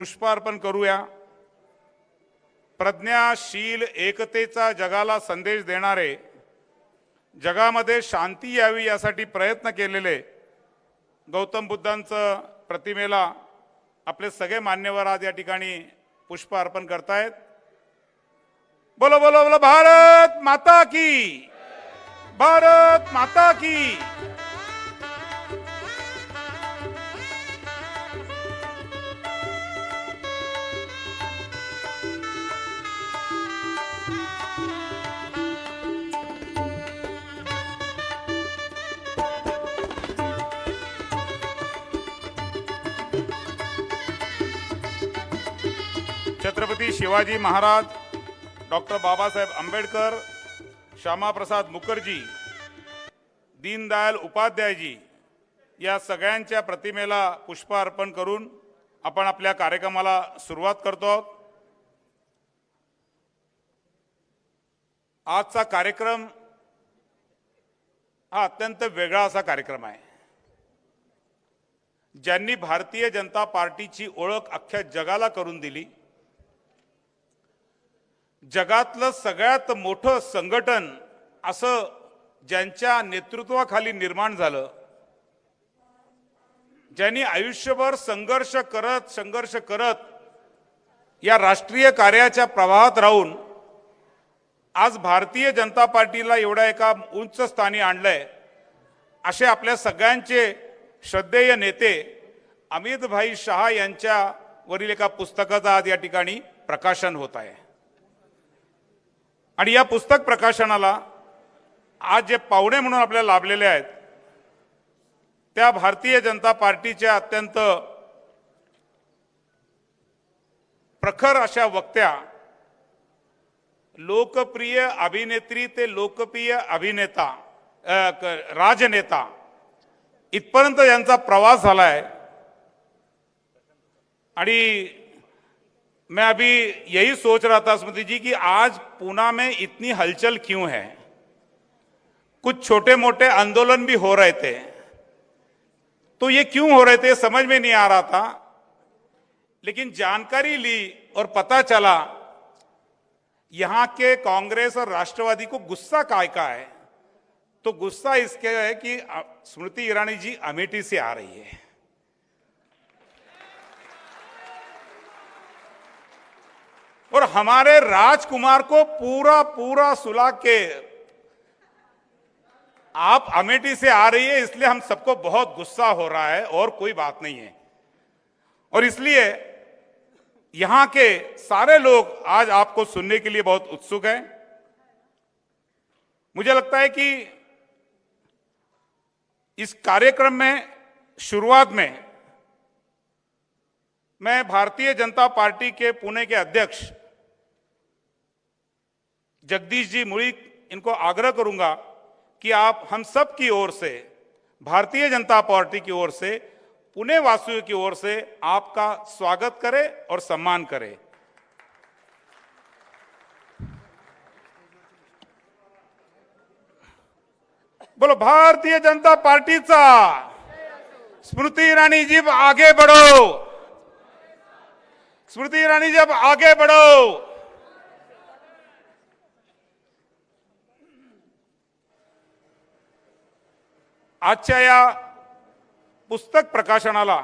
पुष्पार्पण करूया। प्रज्ञाशील एकतेचा जगाला संदेश देणारे, जगामध्ये शांती यावी यासाठी प्रयत्न केलेले गौतम बुद्धांचं प्रतिमेला आपले सगळे मान्यवर आज या ठिकाणी पुष्प अर्पण करतायत। बोलो बोलो बोलो भारत माता की, भारत माता की। छत्रपती शिवाजी महाराज, डॉक्टर बाबासाहेब आंबेडकर, श्यामा प्रसाद मुखर्जी, दीनदयाल उपाध्यायजी या सगळ्यांच्या प्रतिमेला पुष्प अर्पण करून आपण आपल्या कार्यक्रमाला सुरुवात करतो। आजचा कार्यक्रम हा अत्यंत वेगळा असा कार्यक्रम आहे। ज्यांनी भारतीय जनता पार्टीची ओळख अख्ख्या जगाला करून दिली, जगातलं सगळ्यात मोठं संघटन असं ज्यांच्या नेतृत्वाखाली निर्माण झालं, ज्यांनी आयुष्यभर संघर्ष करत या राष्ट्रीय कार्याच्या प्रवाहात राहून आज भारतीय जनता पार्टीला एवढ्या एका उंच स्थानी आणलंय, असे आपल्या सगळ्यांचे श्रद्धेय नेते अमित भाई शाह यांच्या वरील एका पुस्तकाचं आज या ठिकाणी प्रकाशन होत आहे। आणि या पुस्तक प्रकाशनाला आज जे पाहुणे म्हणून आपल्याला लाभलेले आहेत, त्या भारतीय जनता पार्टीच्या अत्यंत प्रखर अशा वक्त्या, लोकप्रिय अभिनेत्री ते लोकप्रिय अभिनेता, राजनेता इथपर्यंत यांचा प्रवास झालाय। आणि मैं अभी यही सोच रहा था स्मृति जी कि आज पूना में इतनी हलचल क्यों है। कुछ छोटे मोटे आंदोलन भी हो रहे थे, तो ये क्यों हो रहे थे समझ में नहीं आ रहा था। लेकिन जानकारी ली और पता चला यहाँ के कांग्रेस और राष्ट्रवादी को गुस्सा काय का है। तो गुस्सा इसके है कि स्मृति ईरानी जी अमेठी से आ रही है। और हमारे राजकुमार को पूरा सुला के आप अमेठी से आ रही है, इसलिए हम सबको बहुत गुस्सा हो रहा है और कोई बात नहीं है। और इसलिए यहां के सारे लोग आज आपको सुनने के लिए बहुत उत्सुक हैं। मुझे लगता है कि इस कार्यक्रम में शुरुआत में मैं भारतीय जनता पार्टी के पुणे के अध्यक्ष जगदीश जी मुळीक इनको आग्रह करूंगा कि आप हम सब की or say, Bharatiya Janata party की ओर से, पुणे वासियों की ओर से आपका स्वागत करें और सम्मान करें। बोलो भारतीय जनता पार्टीचा। स्मृति ईरानी जी आगे बढ़ो, स्मृति ईरानी जी आगे बढ़ो। आजच्या या पुस्तक प्रकाशनाला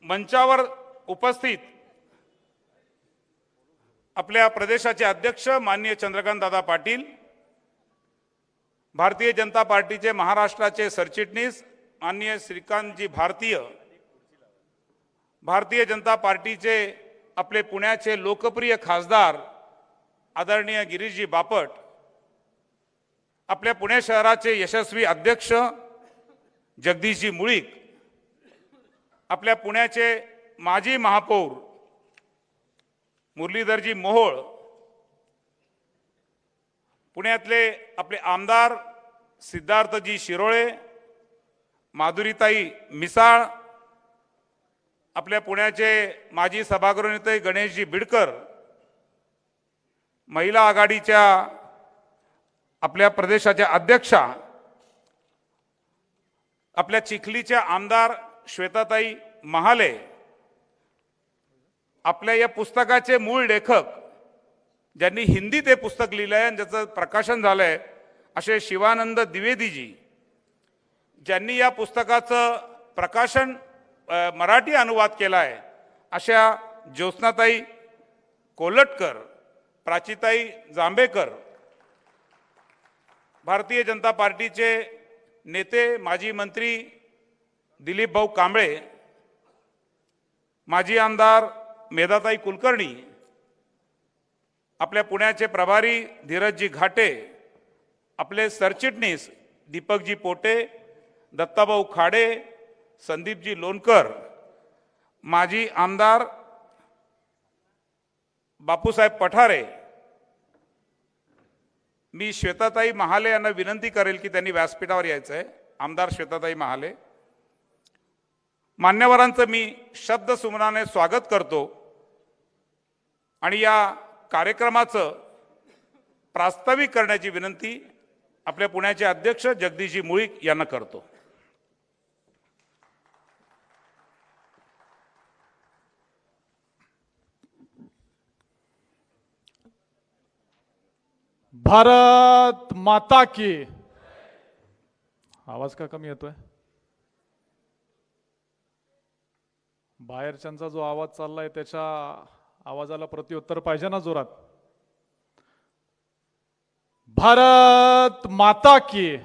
मंचावर उपस्थित आपल्या प्रदेशाचे अध्यक्ष माननीय चंद्रकांत दादा पाटील, भारतीय जनता पार्टीचे महाराष्ट्राचे सरचिटणीस माननीय श्रीकांतजी भारतीय, भारतीय जनता पार्टीचे आपले पुण्याचे लोकप्रिय खासदार आदरणीय गिरीशजी बापट, आपल्या पुणे शहराचे यशस्वी अध्यक्ष जगदीशजी मुळीक, आपल्या पुण्याचे माजी महापौर मुरलीधरजी मोहोळ, पुण्यातले आपले आमदार सिद्धार्थजी शिरोळे, माधुरीताई मिसाळ, आपल्या पुण्याचे माजी सभागृह नेते गणेशजी बिडकर, महिला आघाडीच्या आपल्या प्रदेशाच्या अध्यक्षा, आपल्या चिखलीच्या आमदार श्वेताताई महाले आपल्या या पुस्तकाचे मूळ लेखक, ज्यांनी हिंदीत हे पुस्तक लिहिलंय आणि ज्याचं प्रकाशन झालंय, असे शिवानंद द्विवेदीजी, ज्यांनी या पुस्तकाचं प्रकाशन मराठी अनुवाद केला आहे, अशा ज्योत्स्नाताई कोलटकर, प्राचीताई जांभेकर, भारतीय जनता पार्टीचे नेते माजी मंत्री दिलीप भाऊ कांबळे, माजी आमदार मेधाताई कुलकर्णी, आपल्या पुण्याचे प्रभारी धीरजजी घाटे, आपले सरचिटणीस दीपकजी पोटे, दत्ताभाऊ खाडे, संदीपजी लोणकर, माजी आमदार बापूसाहेब पठारे. मी श्वेताताई महाले यांना विनंती करेल की त्यांनी व्यासपीठावर यायचं आहे. आमदार श्वेताताई महाले. मान्यवरांचं मी शब्दसुमनाने स्वागत करतो आणि या कार्यक्रमाचं प्रास्ताविक करण्याची विनंती आपल्या पुण्याचे अध्यक्ष जगदीशजी मुळीक यांना करतो. भारत माता की. आवाज का कमी येतोय? बाहेरच्यांचा जो आवाज चाललाय त्याच्या आवाजाला प्रत्युत्तर पाहिजे ना जोरात. भारत माता की.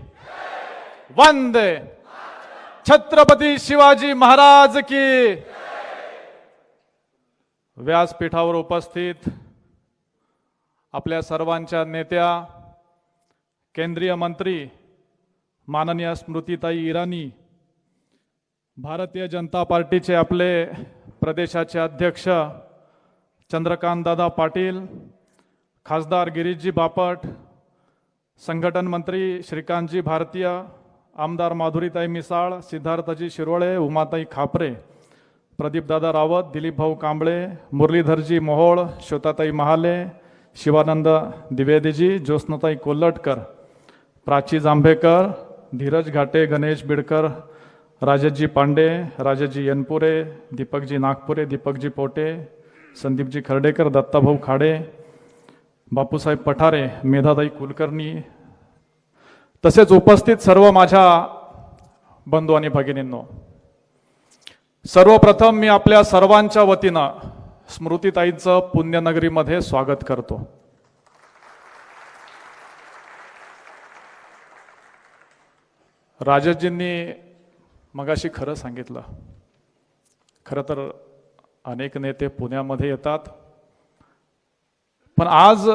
वंदे छत्रपती शिवाजी महाराज की. व्यासपीठावर उपस्थित आपल्या सर्वांच्या नेत्या, केंद्रीय मंत्री माननीय स्मृतिताई इराणी, भारतीय जनता पार्टीचे आपले प्रदेशाचे अध्यक्ष चंद्रकांत दादा पाटील, खासदार गिरीशजी बापट, संघटन मंत्री श्रीकांतजी भारतीय, आमदार माधुरीताई मिसाळ, सिद्धार्थजी शिरोळे, उमाताई खापरे, प्रदीपदादा रावत, दिलीप भाऊ कांबळे, मुरलीधरजी मोहोळ, श्वेताताई महाले, शिवानंद द्विवेदीजी, ज्योत्स्नाताई कोल्हटकर, प्राची जांभेकर, धीरज घाटे, गणेश बिडकर, राजेशजी पांडे, राजेशजी यनपुरे, दीपकजी नागपुरे, दीपकजी पोटे, संदीपजी खर्डेकर, दत्ताभाऊ खाडे, बापूसाहेब पठारे, मेधाताई कुलकर्णी, तसेच उपस्थित सर्व माझ्या बंधू आणि भगिनींनो, सर्वप्रथम मी आपल्या सर्वांच्या वतीनं स्मृतिताईंचं पुण्यनगरीमध्ये स्वागत करतो. राजेशजींनी मगाशी खरं सांगितलं. खरं तर अनेक नेते पुण्यामध्ये येतात, पण आज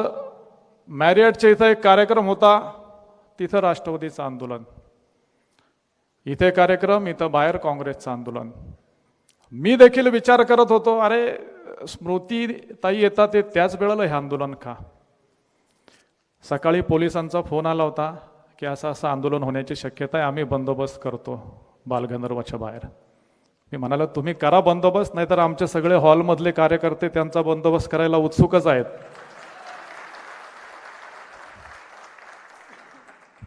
मॅरियटच्या इथं एक कार्यक्रम होता, तिथं राष्ट्रवादीचं आंदोलन, इथे कार्यक्रम, इथं बाहेर काँग्रेसचं आंदोलन. मी देखील विचार करत होतो, अरे स्मृती ताई येतात ते त्याच वेळेला हे आंदोलन का? सकाळी पोलिसांचा फोन आला होता की असं आंदोलन होण्याची शक्यता आहे, आम्ही बंदोबस्त करतो बालगंधर्वाच्या बाहेर. मी म्हणालो तुम्ही करा बंदोबस्त, नाहीतर आमचे सगळे हॉलमधले कार्यकर्ते त्यांचा बंदोबस्त करायला उत्सुकच आहेत.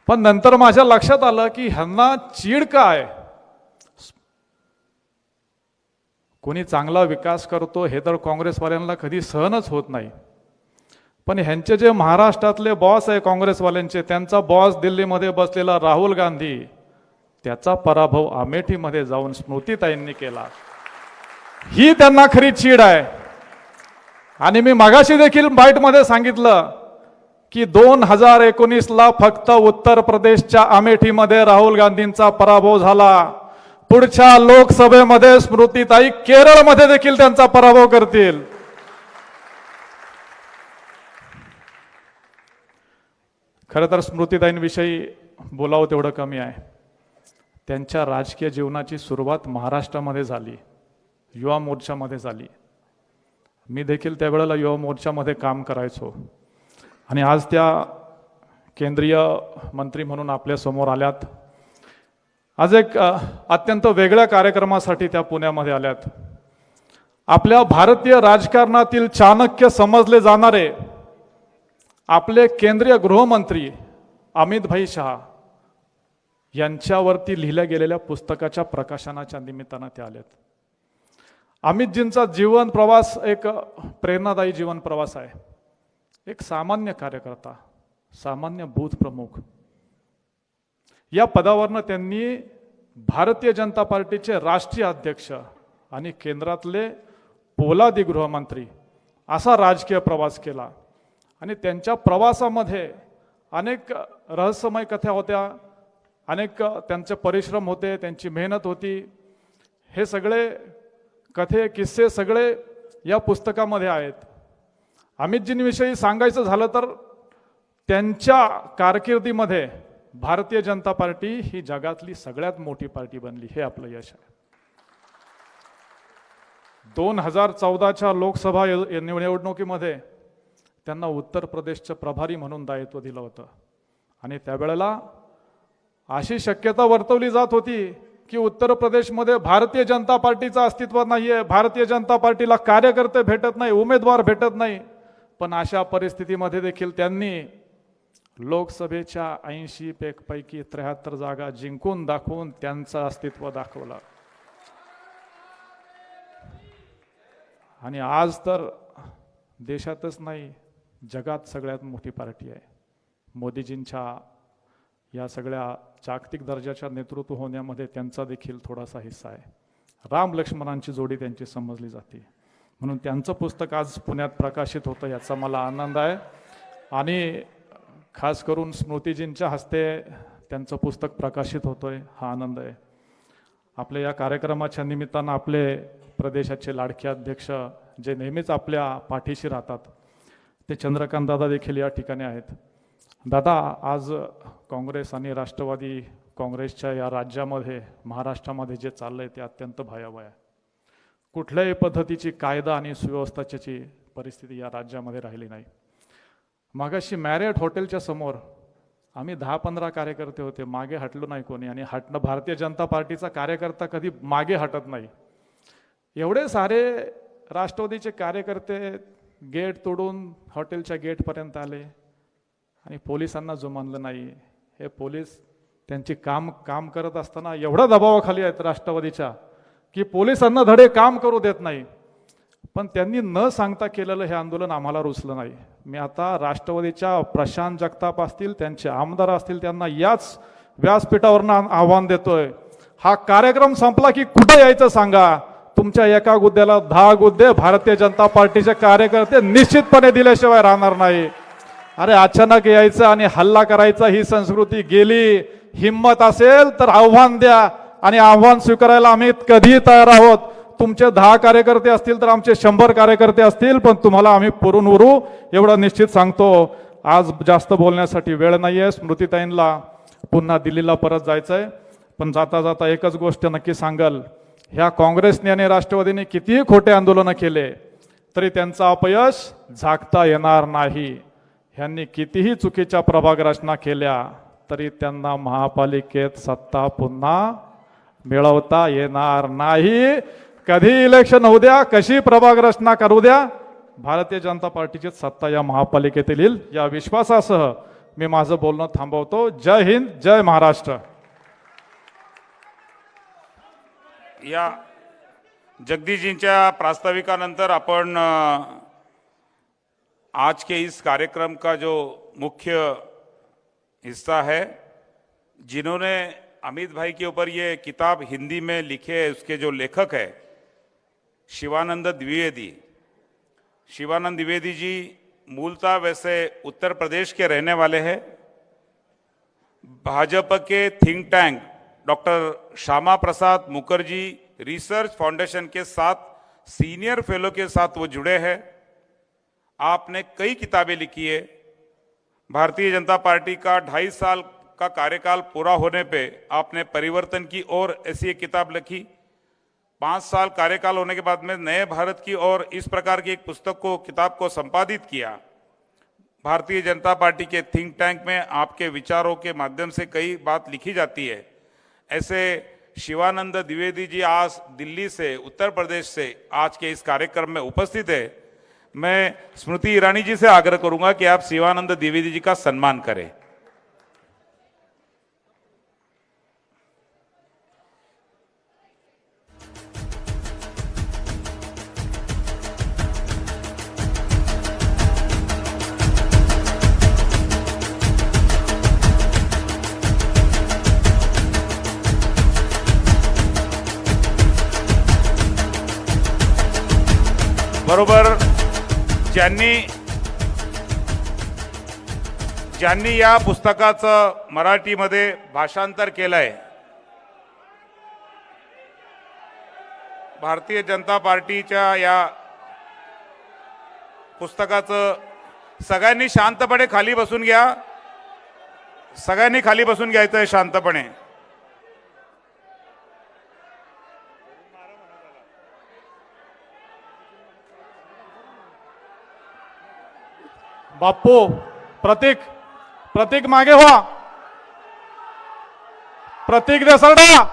पण नंतर माझ्या लक्षात आलं की ह्यांना चीड काय? कोणी चांगला विकास करतो हे तर काँग्रेसवाल्यांना कधी सहनच होत नाही, पण ह्यांचे जे महाराष्ट्रातले बॉस आहे काँग्रेसवाल्यांचे, त्यांचा बॉस दिल्लीमध्ये बसलेला राहुल गांधी, त्याचा पराभव अमेठीमध्ये जाऊन स्मृतिताईंनी केला. ही त्यांना खरी चीड आहे. आणि मी मगाशी देखील बाईटमध्ये सांगितलं की 2019ला फक्त उत्तर प्रदेशच्या अमेठीमध्ये राहुल गांधींचा पराभव झाला. पुढच्या लोकसभेमध्ये स्मृतिताई केरळमध्ये देखील त्यांचा पराभव करतील. खरं तर स्मृतिताईंविषयी बोलावं तेवढं कमी आहे. त्यांच्या राजकीय जीवनाची सुरुवात महाराष्ट्रामध्ये झाली, युवा मोर्चामध्ये झाली. मी देखील त्यावेळेला युवा मोर्चामध्ये काम करायचो आणि आज त्या केंद्रीय मंत्री म्हणून आपल्या समोर आल्यात. आज एक अत्यंत वेगळ्या कार्यक्रमासाठी त्या पुण्यामध्ये आल्यात. आपल्या भारतीय राजकारणातील चाणक्य समजले जाणारे आपले केंद्रीय गृहमंत्री अमित भाई शहा यांच्यावरती लिहिल्या गेलेल्या पुस्तकाच्या प्रकाशनाच्या निमित्तानं ते आलेत. अमितजींचा जीवन प्रवास एक प्रेरणादायी जीवन प्रवास आहे. एक सामान्य कार्यकर्ता, सामान्य बूथ प्रमुख, या पदावरनं त्यांनी भारतीय जनता पार्टीचे राष्ट्रीय अध्यक्ष आणि केंद्रातले पोलादी गृहमंत्री असा राजकीय प्रवास केला. आणि त्यांच्या प्रवासामध्ये अनेक रहस्यमय कथा होत्या, अनेक त्यांचे परिश्रम होते, त्यांची मेहनत होती. हे सगळे कथे किस्से सगळे या पुस्तकामध्ये आहेत. अमितजींविषयी सांगायचं झालं तर त्यांच्या कारकिर्दीमध्ये भारतीय जनता पार्टी ही जगातली सगळ्यात मोठी पार्टी बनली, हे आपलं यश आहे. 2014च्या लोकसभा निवडणुकीमध्ये त्यांना उत्तर प्रदेशचं प्रभारी म्हणून दायित्व दिलं होतं. आणि त्यावेळेला अशी शक्यता वर्तवली जात होती की उत्तर प्रदेशमध्ये भारतीय जनता पार्टीचं अस्तित्व नाही आहे, भारतीय जनता पार्टीला कार्यकर्ते भेटत नाही, उमेदवार भेटत नाही. पण अशा परिस्थितीमध्ये देखील त्यांनी लोकसभेच्या 80 पैकी 73 जागा जिंकून दाखवून त्यांचं अस्तित्व दाखवलं. आणि आज तर देशातच नाही, जगात सगळ्यात मोठी पार्टी आहे. मोदीजींच्या या सगळ्या जागतिक दर्जाच्या नेतृत्व होण्यामध्ये त्यांचा देखील थोडासा हिस्सा आहे. राम लक्ष्मणांची जोडी त्यांची समजली जाते. म्हणून त्यांचं पुस्तक आज पुण्यात प्रकाशित होतं, याचा मला आनंद आहे. आणि खास करून स्मृतीजींच्या हस्ते त्यांचं पुस्तक प्रकाशित होतोय, हा आनंद आहे. आपल्या या कार्यक्रमाच्या निमित्तानं आपले प्रदेशाचे लाडके अध्यक्ष जे नेहमीच आपल्या पाठीशी राहतात ते चंद्रकांत दादा देखील या ठिकाणी आहेत. दादा, आज काँग्रेस आणि राष्ट्रवादी काँग्रेसच्या या राज्यामध्ये, महाराष्ट्रामध्ये जे चाललंय ते अत्यंत भयावह आहे. कुठल्याही पद्धतीची कायदा आणि सुव्यवस्थेची परिस्थिती या राज्यामध्ये राहिली नाही. मागाशी मॅरियट हॉटेलच्या समोर आम्ही 10-15 कार्यकर्ते होते, मागे हटलो नाही कोणी. आणि हटणं, भारतीय जनता पार्टीचा कार्यकर्ता कधी मागे हटत नाही. एवढे सारे राष्ट्रवादीचे कार्यकर्ते गेट तोडून हॉटेलच्या गेटपर्यंत आले आणि पोलिसांना जुमानलं नाही. हे पोलीस त्यांची काम करत असताना एवढ्या दबावाखाली आहेत राष्ट्रवादीच्या की पोलिसांना धडे काम करू देत नाही. पण त्यांनी न सांगता केलेलं हे आंदोलन आम्हाला रुचलं नाही. मी आता राष्ट्रवादीच्या प्रशांत जगताप असतील, त्यांचे आमदार असतील, त्यांना याच व्यासपीठावरनं आव्हान देतोय, हा कार्यक्रम संपला की कुठे यायचं सांगा. तुमच्या एका गुद्द्याला 10 गुद्दे भारतीय जनता पार्टीचे कार्यकर्ते निश्चितपणे दिल्याशिवाय राहणार नाही. अरे अचानक यायचं आणि हल्ला करायचा ही संस्कृती गेली. हिम्मत असेल तर आव्हान द्या आणि आव्हान स्वीकारायला आम्ही कधीही तयार आहोत. तुमचे 10 कार्यकर्ते असतील तर आमचे 100 कार्यकर्ते असतील, पण तुम्हाला आम्ही पुरून उरू एवढं निश्चित सांगतो. आज जास्त बोलण्यासाठी वेळ नाहीये. स्मृतीताईंना पुन्हा दिल्लीला परत जायचंय. पण जाता जाता एकच गोष्ट नक्की सांगाल, ह्या काँग्रेसने आणि राष्ट्रवादीने कितीही खोटे आंदोलनं केले तरी त्यांचं अपयश झाकता येणार नाही. ह्यांनी कितीही चुकीच्या प्रभाग रचना केल्या तरी त्यांना महापालिकेत सत्ता पुन्हा मिळवता येणार नाही. कधी इलेक्शन होऊ द्या, कशी प्रभाग रचना करू द्या, भारतीय जनता पार्टीची सत्ता या महापालिकेत येईल, या विश्वासासह मी माझं बोलणं थांबवतो. जय हिंद, जय महाराष्ट्र. या जगदीशजींच्या प्रास्ताविकानंतर आपण आज के इस कार्यक्रम का जो मुख्य हिस्सा है, जिन्होंने अमित भाई के ऊपर ये किताब हिंदी में लिखे, उसके जो लेखक है शिवानंद द्विवेदी. शिवानंद द्विवेदी जी मूलतः वैसे उत्तर प्रदेश के रहने वाले हैं. भाजपा के think tank doctor Shyama Prasad Mukherjee research foundation के साथ सीनियर फेलो के साथ वो जुड़े हैं. आपने कई किताबें लिखी है. भारतीय जनता पार्टी का 2.5 साल का कार्यकाल पूरा होने पे आपने परिवर्तन की ओर ऐसी एक किताब लिखी. 5 साल कार्यकाल होने के बाद में नए भारत की ओर इस प्रकार की एक पुस्तक को, किताब को संपादित किया. भारतीय जनता पार्टी के थिंक टैंक में आपके विचारों के माध्यम से कई बात लिखी जाती है. ऐसे शिवानंद द्विवेदी जी आज दिल्ली से, उत्तर प्रदेश से आज के इस कार्यक्रम में उपस्थित है. मैं स्मृति ईरानी जी से आग्रह करूंगा कि आप शिवानंद द्विवेदी जी का सम्मान करें. बरोबर ज्यांनी ज्यांनी या पुस्तकाचं मराठीमध्ये भाषांतर केलंय, भारतीय जनता पार्टीच्या या पुस्तकाचं सगळ्यांनी शांतपणे खाली बसून घ्या. सगळ्यांनी खाली बसून घ्यायचं आहे शांतपणे. बाप्पू, प्रतीक प्रतीक मागे व्हा. प्रतीक देसरडा.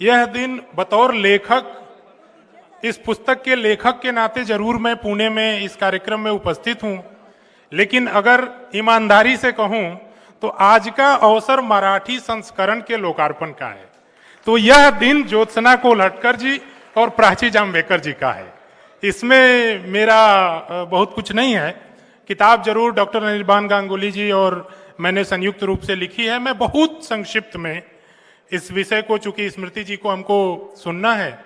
यह दिन बतौर लेखक, इस पुस्तक के लेखक के नाते जरूर मैं पुणे में इस कार्यक्रम में उपस्थित हूं, लेकिन अगर ईमानदारी से कहूं तो आज का अवसर मराठी संस्करण के लोकार्पण का है। तो यह दिन ज्योत्सना कोल्हटकर जी और प्राची जाम्बेकर जी का है। इसमें मेरा बहुत कुछ नहीं है। किताब जरूर डॉक्टर अनिर्बान गांगुली जी और मैंने संयुक्त रूप से लिखी है। मैं बहुत संक्षिप्त में इस विषय को, चूंकि स्मृति जी को हमको सुनना है,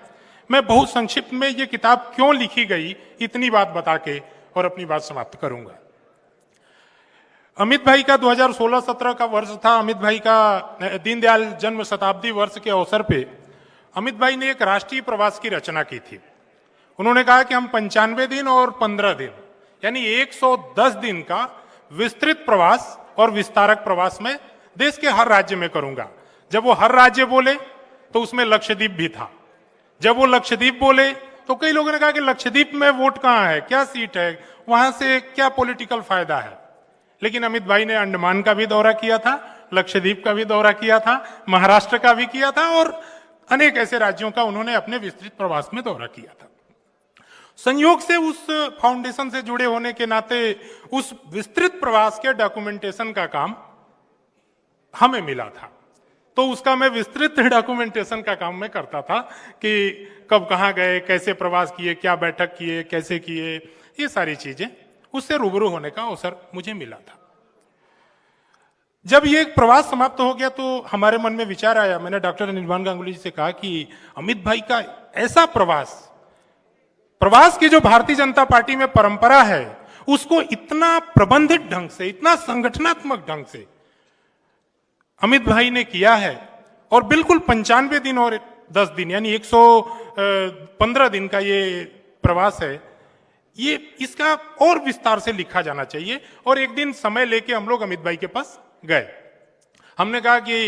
मैं बहुत संक्षिप्त में ये किताब क्यों लिखी गई इतनी बात बता के और अपनी बात समाप्त करूंगा। अमित भाई का 2016-17 का वर्ष था। अमित भाई का दीनदयाल जन्म शताब्दी वर्ष के अवसर पे अमित भाई ने एक राष्ट्रीय प्रवास की रचना की थी। उन्होंने कहा कि हम 95 दिन और 15 दिन यानी 110 दिन का विस्तृत प्रवास और विस्तारक प्रवास में देश के हर राज्य में करूंगा। जब वो हर राज्य बोले तो उसमें लक्षद्वीप भी था। जब वो लक्षद्वीप बोले तो कई लोगों ने कहा कि लक्षद्वीप में वोट कहां है, क्या सीट है, वहां से क्या पॉलिटिकल फायदा है। लेकिन अमित भाई ने अंडमान का भी दौरा किया था, लक्षद्वीप का भी दौरा किया था, महाराष्ट्र का भी किया था और अनेक ऐसे राज्यों का उन्होंने अपने विस्तृत प्रवास में दौरा किया था। संयोग से उस फाउंडेशन से जुड़े होने के नाते उस विस्तृत प्रवास के डॉक्यूमेंटेशन का काम हमें मिला था। तो उसका मैं विस्तृत डॉक्यूमेंटेशन का काम मैं करता था कि कब कहां गए, कैसे प्रवास किए, क्या बैठक किए, कैसे किए, ये सारी चीजें उससे रूबरू होने का अवसर मुझे मिला था। जब ये प्रवास समाप्त हो गया तो हमारे मन में विचार आया। मैंने डॉक्टर अनिर्बान गांगुली जी से कहा कि अमित भाई का ऐसा प्रवास प्रवास की जो भारतीय जनता पार्टी में परंपरा है उसको इतना प्रबंधित ढंग से, इतना संगठनात्मक ढंग से अमित भाई ने किया है। और बिल्कुल 95 दिन और 10 दिन यानी 115 दिन का ये प्रवास है, ये इसका और विस्तार से लिखा जाना चाहिए। और एक दिन समय लेके हम लोग अमित भाई के पास गए, हमने कहा कि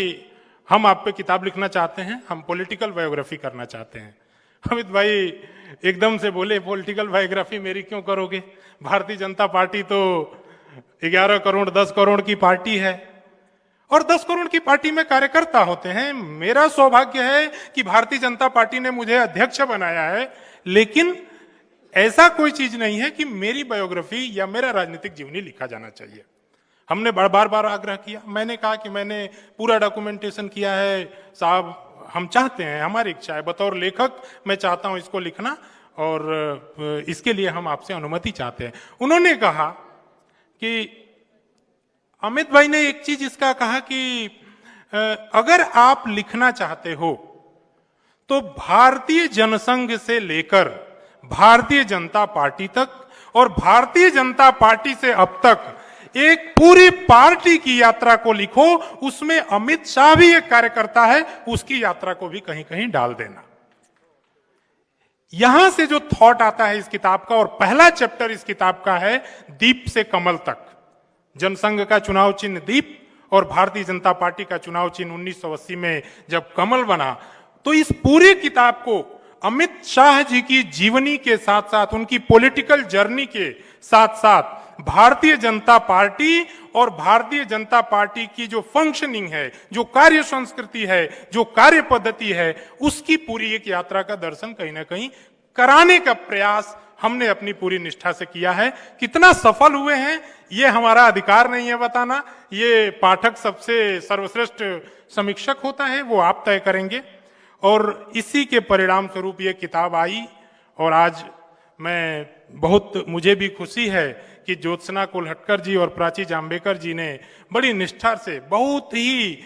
हम आप पे किताब लिखना चाहते हैं, हम पॉलिटिकल बायोग्राफी करना चाहते हैं। अमित भाई एकदम से बोले, पॉलिटिकल बायोग्राफी मेरी क्यों करोगे, भारतीय जनता पार्टी तो 11 करोड़ 10 करोड़ की पार्टी है और 10 करोड़ की पार्टी में कार्यकर्ता होते हैं। मेरा सौभाग्य है कि भारतीय जनता पार्टी ने मुझे अध्यक्ष बनाया है, लेकिन ऐसा कोई चीज नहीं है कि मेरी बायोग्राफी या मेरा राजनीतिक जीवनी लिखा जाना चाहिए। हमने बार बार आग्रह किया, मैंने कहा कि मैंने पूरा डॉक्यूमेंटेशन किया है साहब, हम चाहते हैं, हमारी इच्छा है, बतौर लेखक मैं चाहता हूं इसको लिखना और इसके लिए हम आपसे अनुमति चाहते हैं। उन्होंने कहा कि अमित भाई ने एक चीज इसका कहा कि अगर आप लिखना चाहते हो तो भारतीय जनसंघ से लेकर भारतीय जनता पार्टी तक और भारतीय जनता पार्टी से अब तक एक पूरी पार्टी की यात्रा को लिखो, उसमें अमित शाह भी एक कार्यकर्ता है, उसकी यात्रा को भी कहीं कहीं डाल देना। यहां से जो थॉट आता है इस किताब का, और पहला चैप्टर इस किताब का है दीप से कमल तक। जनसंघ का चुनाव चिन्ह दीप और भारतीय जनता पार्टी का चुनाव चिन्ह 1980 में जब कमल बना, तो इस पूरी किताब को अमित शाह जी की जीवनी के साथ साथ, उनकी पॉलिटिकल जर्नी के साथ साथ भारतीय जनता पार्टी और भारतीय जनता पार्टी की जो फंक्शनिंग है, जो कार्य संस्कृति है, जो कार्य पद्धति है, उसकी पूरी एक यात्रा का दर्शन कहीं ना कहीं कराने का प्रयास हमने अपनी पूरी निष्ठा से किया है। कितना सफल हुए हैं ये हमारा अधिकार नहीं है बताना, ये पाठक सबसे सर्वश्रेष्ठ समीक्षक होता है, वो आप तय करेंगे। और इसी के परिणाम स्वरूप ये किताब आई और आज मुझे भी खुशी है कि ज्योत्सना कोल्हटकर जी और प्राची जाम्बेकर जी ने बड़ी निष्ठा से, बहुत ही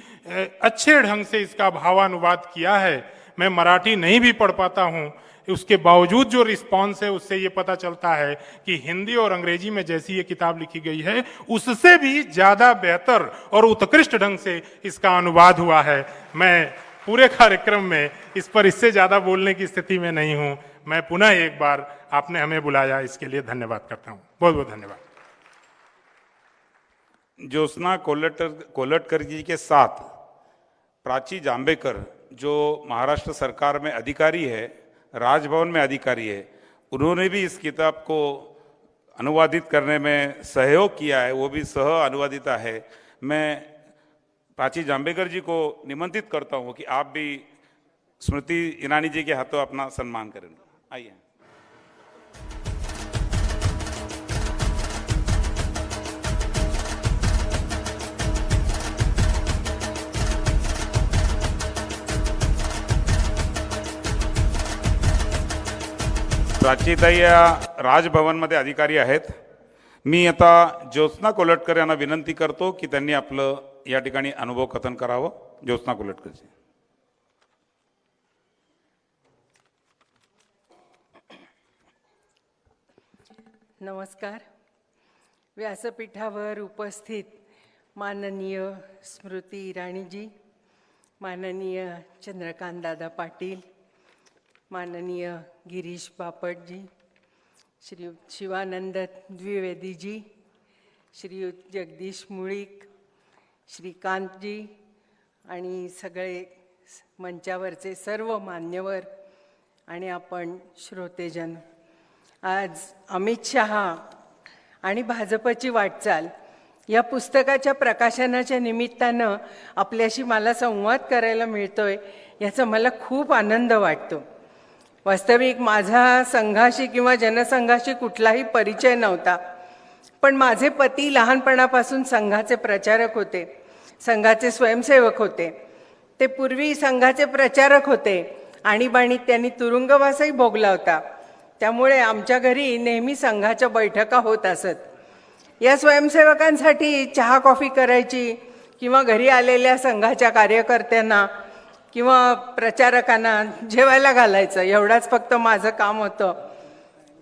अच्छे ढंग से इसका भावानुवाद किया है। मैं मराठी नहीं भी पढ़ पाता हूं, उसके बावजूद जो रिस्पॉन्स है उससे ये पता चलता है कि हिंदी और अंग्रेजी में जैसी ये किताब लिखी गई है उससे भी ज्यादा बेहतर और उत्कृष्ट ढंग से इसका अनुवाद हुआ है। मैं पूरे कार्यक्रम में इस पर इससे ज्यादा बोलने की स्थिति में नहीं हूं। मैं पुनः एक बार, आपने हमें बुलाया, इसके लिए धन्यवाद करता हूं। बहुत बहुत धन्यवाद। ज्योत्सना कोल्हटकर जी के साथ प्राची जाम्बेकर जो महाराष्ट्र सरकार में अधिकारी है, राजभवन में अधिकारी है, उन्होंने भी इस किताब को अनुवादित करने में सहयोग किया है, वो भी सह अनुवादिता है। मैं प्राची जाम्बेकर जी को निमंत्रित करता हूं कि आप भी स्मृति ईरानी जी के हाथों अपना सम्मान करें। आइए। प्राचीताई या राजभवनमध्ये अधिकारी आहेत। मी आता ज्योत्सना कोल्हटकर यांना विनंती करतो की त्यांनी आपलं या ठिकाणी अनुभव कथन करावं। ज्योत्सना कोल्हटकर जी। नमस्कार। व्यासपीठावर उपस्थित माननीय स्मृती ईरानीजी, माननीय चंद्रकांत दादा पाटील, माननीय गिरीश बापटजी, श्री शिवानंद द्विवेदीजी, श्रीयुत जगदीश मुळीक, श्रीकांतजी आणि सगळे मंचावरचे सर्व मान्यवर आणि आपण श्रोतेजन, आज अमित शहा आणि भाजपची वाटचाल या पुस्तकाच्या प्रकाशनाच्या निमित्तानं आपल्याशी मला संवाद करायला मिळतोय, याचा मला खूप आनंद वाटतो। वास्तविक माझा संघाशी किंवा जनसंघाशी कुठलाही परिचय नव्हता, पण माझे पती लहानपणापासून संघाचे प्रचारक होते, संघाचे स्वयंसेवक होते। ते पूर्वी संघाचे प्रचारक होते, आणीबाणीत त्यांनी तुरुंगवासही भोगला होता। त्यामुळे आमच्या घरी नेहमी संघाच्या बैठका होत असत। या स्वयंसेवकांसाठी चहा कॉफी करायची किंवा घरी आलेल्या संघाच्या कार्यकर्त्यांना किंवा प्रचारकांना जेवायला घालायचं, एवढाच फक्त माझं काम होतं।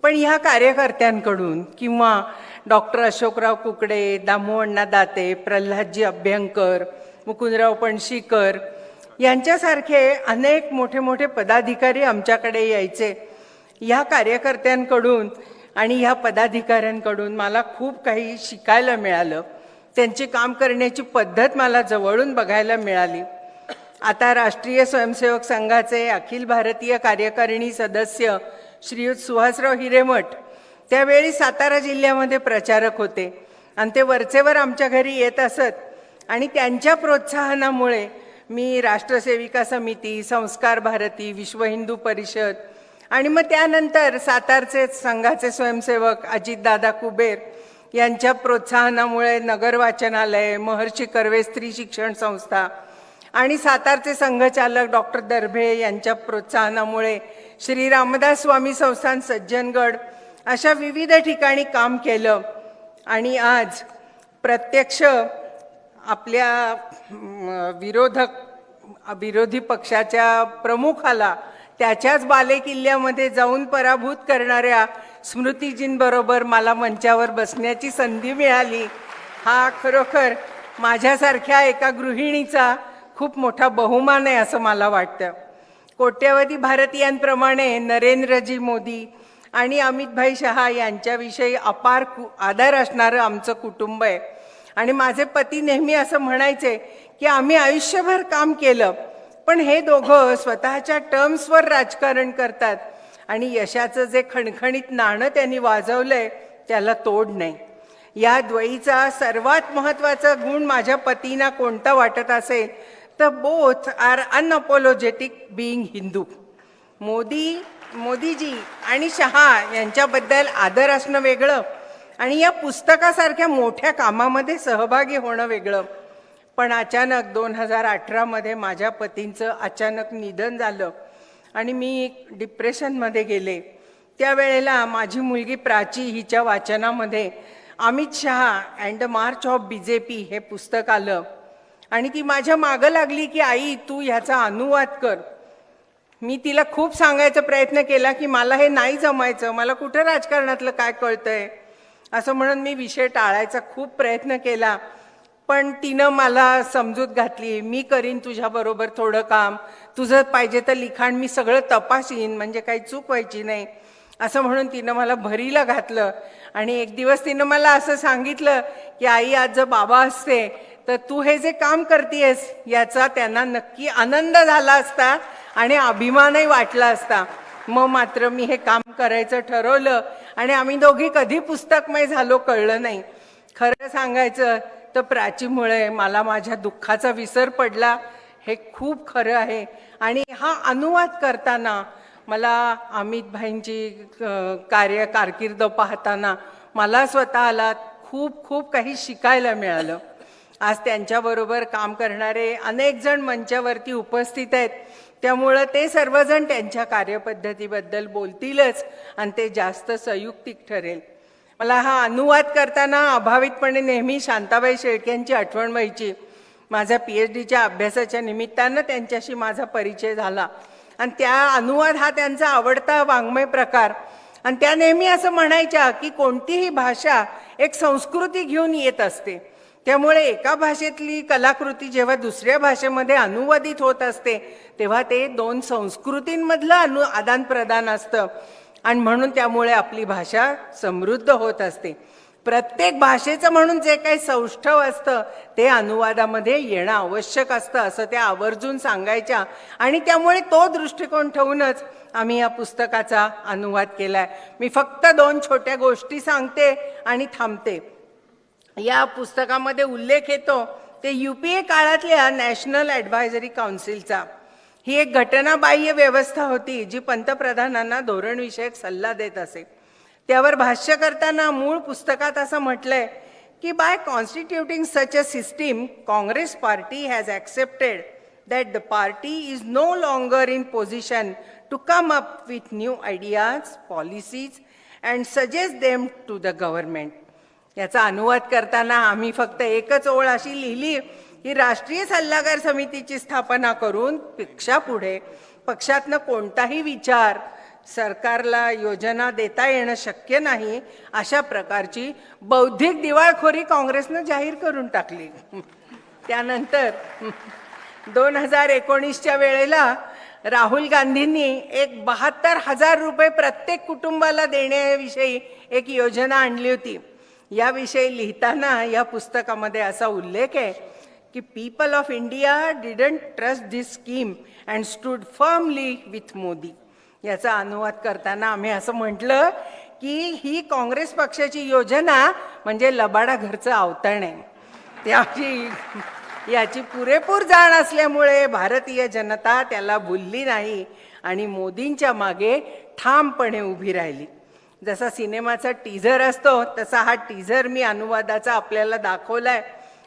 पण ह्या कार्यकर्त्यांकडून किंवा डॉक्टर अशोकराव कुकडे, दामोअण्णा दाते, प्रल्हादजी अभ्यंकर, मुकुंदराव पणशीकर यांच्यासारखे अनेक मोठे मोठे पदाधिकारी आमच्याकडे यायचे. ह्या कार्यकर्त्यांकडून आणि ह्या पदाधिकाऱ्यांकडून मला खूप काही शिकायला मिळालं. त्यांची काम करण्याची पद्धत मला जवळून बघायला मिळाली. आता राष्ट्रीय स्वयंसेवक संघाचे अखिल भारतीय कार्यकारिणी सदस्य श्रीयुत सुहासराव हिरेमठ त्यावेळी सातारा जिल्ह्यामध्ये प्रचारक होते आणि ते वरचेवर आमच्या घरी येत असत. आणि त्यांच्या प्रोत्साहनामुळे मी राष्ट्रसेविका समिती, संस्कार भारती, विश्व हिंदू परिषद आणि मग त्यानंतर सातारचे संघाचे स्वयंसेवक अजितदादा कुबेर यांच्या प्रोत्साहनामुळे नगर वाचनालय, महर्षी कर्वे स्त्री शिक्षण संस्था आणि सातारचे संघचालक डॉक्टर दर्भे यांच्या प्रोत्साहनामुळे श्री रामदास स्वामी संस्थान सज्जनगड अशा विविध ठिकाणी काम केलं. आणि आज प्रत्यक्ष आपल्या विरोधी पक्षाच्या प्रमुखाला त्याच्याच बालेकिल्ल्यामध्ये जाऊन पराभूत करणाऱ्या स्मृतीजींबरोबर मला मंचावर बसण्याची संधी मिळाली. हा खरोखर माझ्यासारख्या एका गृहिणीचा खूप मोठा बहुमान आहे असं मला वाटतं. कोट्यवधी भारतीयांप्रमाणे नरेंद्रजी मोदी आणि अमितभाई शहा यांच्याविषयी अपार आदर असणारं आमचं कुटुंब आहे. आणि माझे पती नेहमी असं म्हणायचे की आम्ही आयुष्यभर काम केलं, पण हे दोघं स्वतःच्या टर्म्सवर राजकारण करतात आणि यशाचं जे खणखणीत नाणं त्यांनी वाजवलंय त्याला तोड नाही. या द्वयीचा सर्वात महत्त्वाचा गुण माझ्या पतींना कोणता वाटत असेल तर both are unapologetic being Hindu. Modiji आणि शहा यांच्याबद्दल आदर असणं वेगळं आणि या पुस्तकासारख्या मोठ्या कामामध्ये सहभागी होणं वेगळं. पण अचानक 2018 माझ्या पतींचं अचानक निधन झालं आणि मी डिप्रेशनमध्ये गेले. त्यावेळेला माझी मुलगी प्राची हिच्या वाचनामध्ये Amit Shah and the March of BJP हे पुस्तक आलं आणि ती माझ्या मागं लागली की आई तू ह्याचा अनुवाद कर. मी तिला खूप सांगायचा प्रयत्न केला की मला हे नाही जमायचं, मला कुठं राजकारणातलं काय कळतंय असं म्हणून मी विषय टाळायचा खूप प्रयत्न केला. पण तिनं मला समजूत घातली, मी करीन तुझ्याबरोबर थोडं काम, तुझं पाहिजे तर लिखाण मी सगळं तपासीन, म्हणजे काही चूक व्हायची नाही असं म्हणून तिनं मला भरीला घातलं. आणि एक दिवस तिनं मला असं सांगितलं की आई आज जर बाबा असते तर तू हे जे काम करतेस याचा त्यांना नक्की आनंद झाला असता आणि अभिमानही वाटला असता. मग मात्र मी हे काम करायचं ठरवलं आणि आम्ही दोघी कधी पुस्तकमय झालो कळलं नाही. खरं सांगायचं तर प्राचीमुळे मला माझ्या दुःखाचा विसर पडला, हे खूप खरं आहे. आणि हा अनुवाद करताना मला अमितभाईंची कारकीर्द पाहताना मला स्वतःला खूप काही शिकायला मिळालं. आज त्यांच्याबरोबर काम करणारे अनेक जण मंचावरती उपस्थित आहेत, त्यामुळं ते सर्वजण त्यांच्या कार्यपद्धतीबद्दल बोलतीलच आणि ते जास्त संयुक्तिक ठरेल. मला हा अनुवाद करताना अभावितपणे नेहमी शांताबाई शेळकेंची आठवण व्हायची. माझ्या PhDच्या अभ्यासाच्या निमित्तानं त्यांच्याशी माझा परिचय झाला आणि त्या अनुवाद हा त्यांचा आवडता वाङ्मय प्रकार. आणि त्या नेहमी असं म्हणायच्या की कोणतीही भाषा एक संस्कृती घेऊन येत असते, त्यामुळे एका भाषेतली कलाकृती जेव्हा दुसऱ्या भाषेमध्ये अनुवादित होत असते तेव्हा ते दोन संस्कृतींमधलं आदान प्रदान असतं आणि म्हणून त्यामुळे आपली भाषा समृद्ध होत असते. प्रत्येक भाषेचं म्हणून जे काही सौष्ठव असतं ते अनुवादामध्ये येणं आवश्यक असतं असं त्या आवर्जून सांगायच्या. आणि त्यामुळे तो दृष्टिकोन ठेवूनच आम्ही या पुस्तकाचा अनुवाद केलाय. मी फक्त 2 छोट्या गोष्टी सांगते आणि थांबते. या पुस्तकामध्ये उल्लेख येतो ते UPA काळातल्या नॅशनल ॲडव्हायझरी काउन्सिलचा. ही एक घटनाबाह्य व्यवस्था होती जी पंतप्रधानांना धोरणविषयक सल्ला देत असे. त्यावर भाष्य करताना मूळ पुस्तकात असं म्हटलंय की by constituting such a system Congress party has accepted that the party is no longer in position to come up with new ideas, policies and suggest them to the government. याचा अनुवाद करताना आम्ही फक्त एकच ओळ अशी लिहिली की राष्ट्रीय सल्लागार समितीची स्थापना करून पक्षापुढे पक्षातनं कोणताही विचार सरकारला योजना देता येणं शक्य नाही अशा प्रकारची बौद्धिक दिवाळखोरी काँग्रेसनं जाहीर करून टाकली. त्यानंतर 2019च्या वेळेला राहुल गांधींनी एक 72,000 रुपये प्रत्येक कुटुंबाला देण्याविषयी एक योजना आणली होती. याविषयी लिहिताना या पुस्तकामध्ये असा उल्लेख आहे की people of India didn't trust this scheme and stood firmly with Modi. याचा अनुवाद करताना आम्ही असं म्हटलं की ही काँग्रेस पक्षाची योजना म्हणजे लबाडा घरचं आवतण आहे. याची पुरेपूर जाण असल्यामुळे भारतीय जनता त्याला भुलली नाही आणि मोदींच्या मागे ठामपणे उभी राहिली. जसा सिनेमाचा टीझर असतो तसा हा टीझर मी अनुवादाचा आपल्याला दाखवलाय.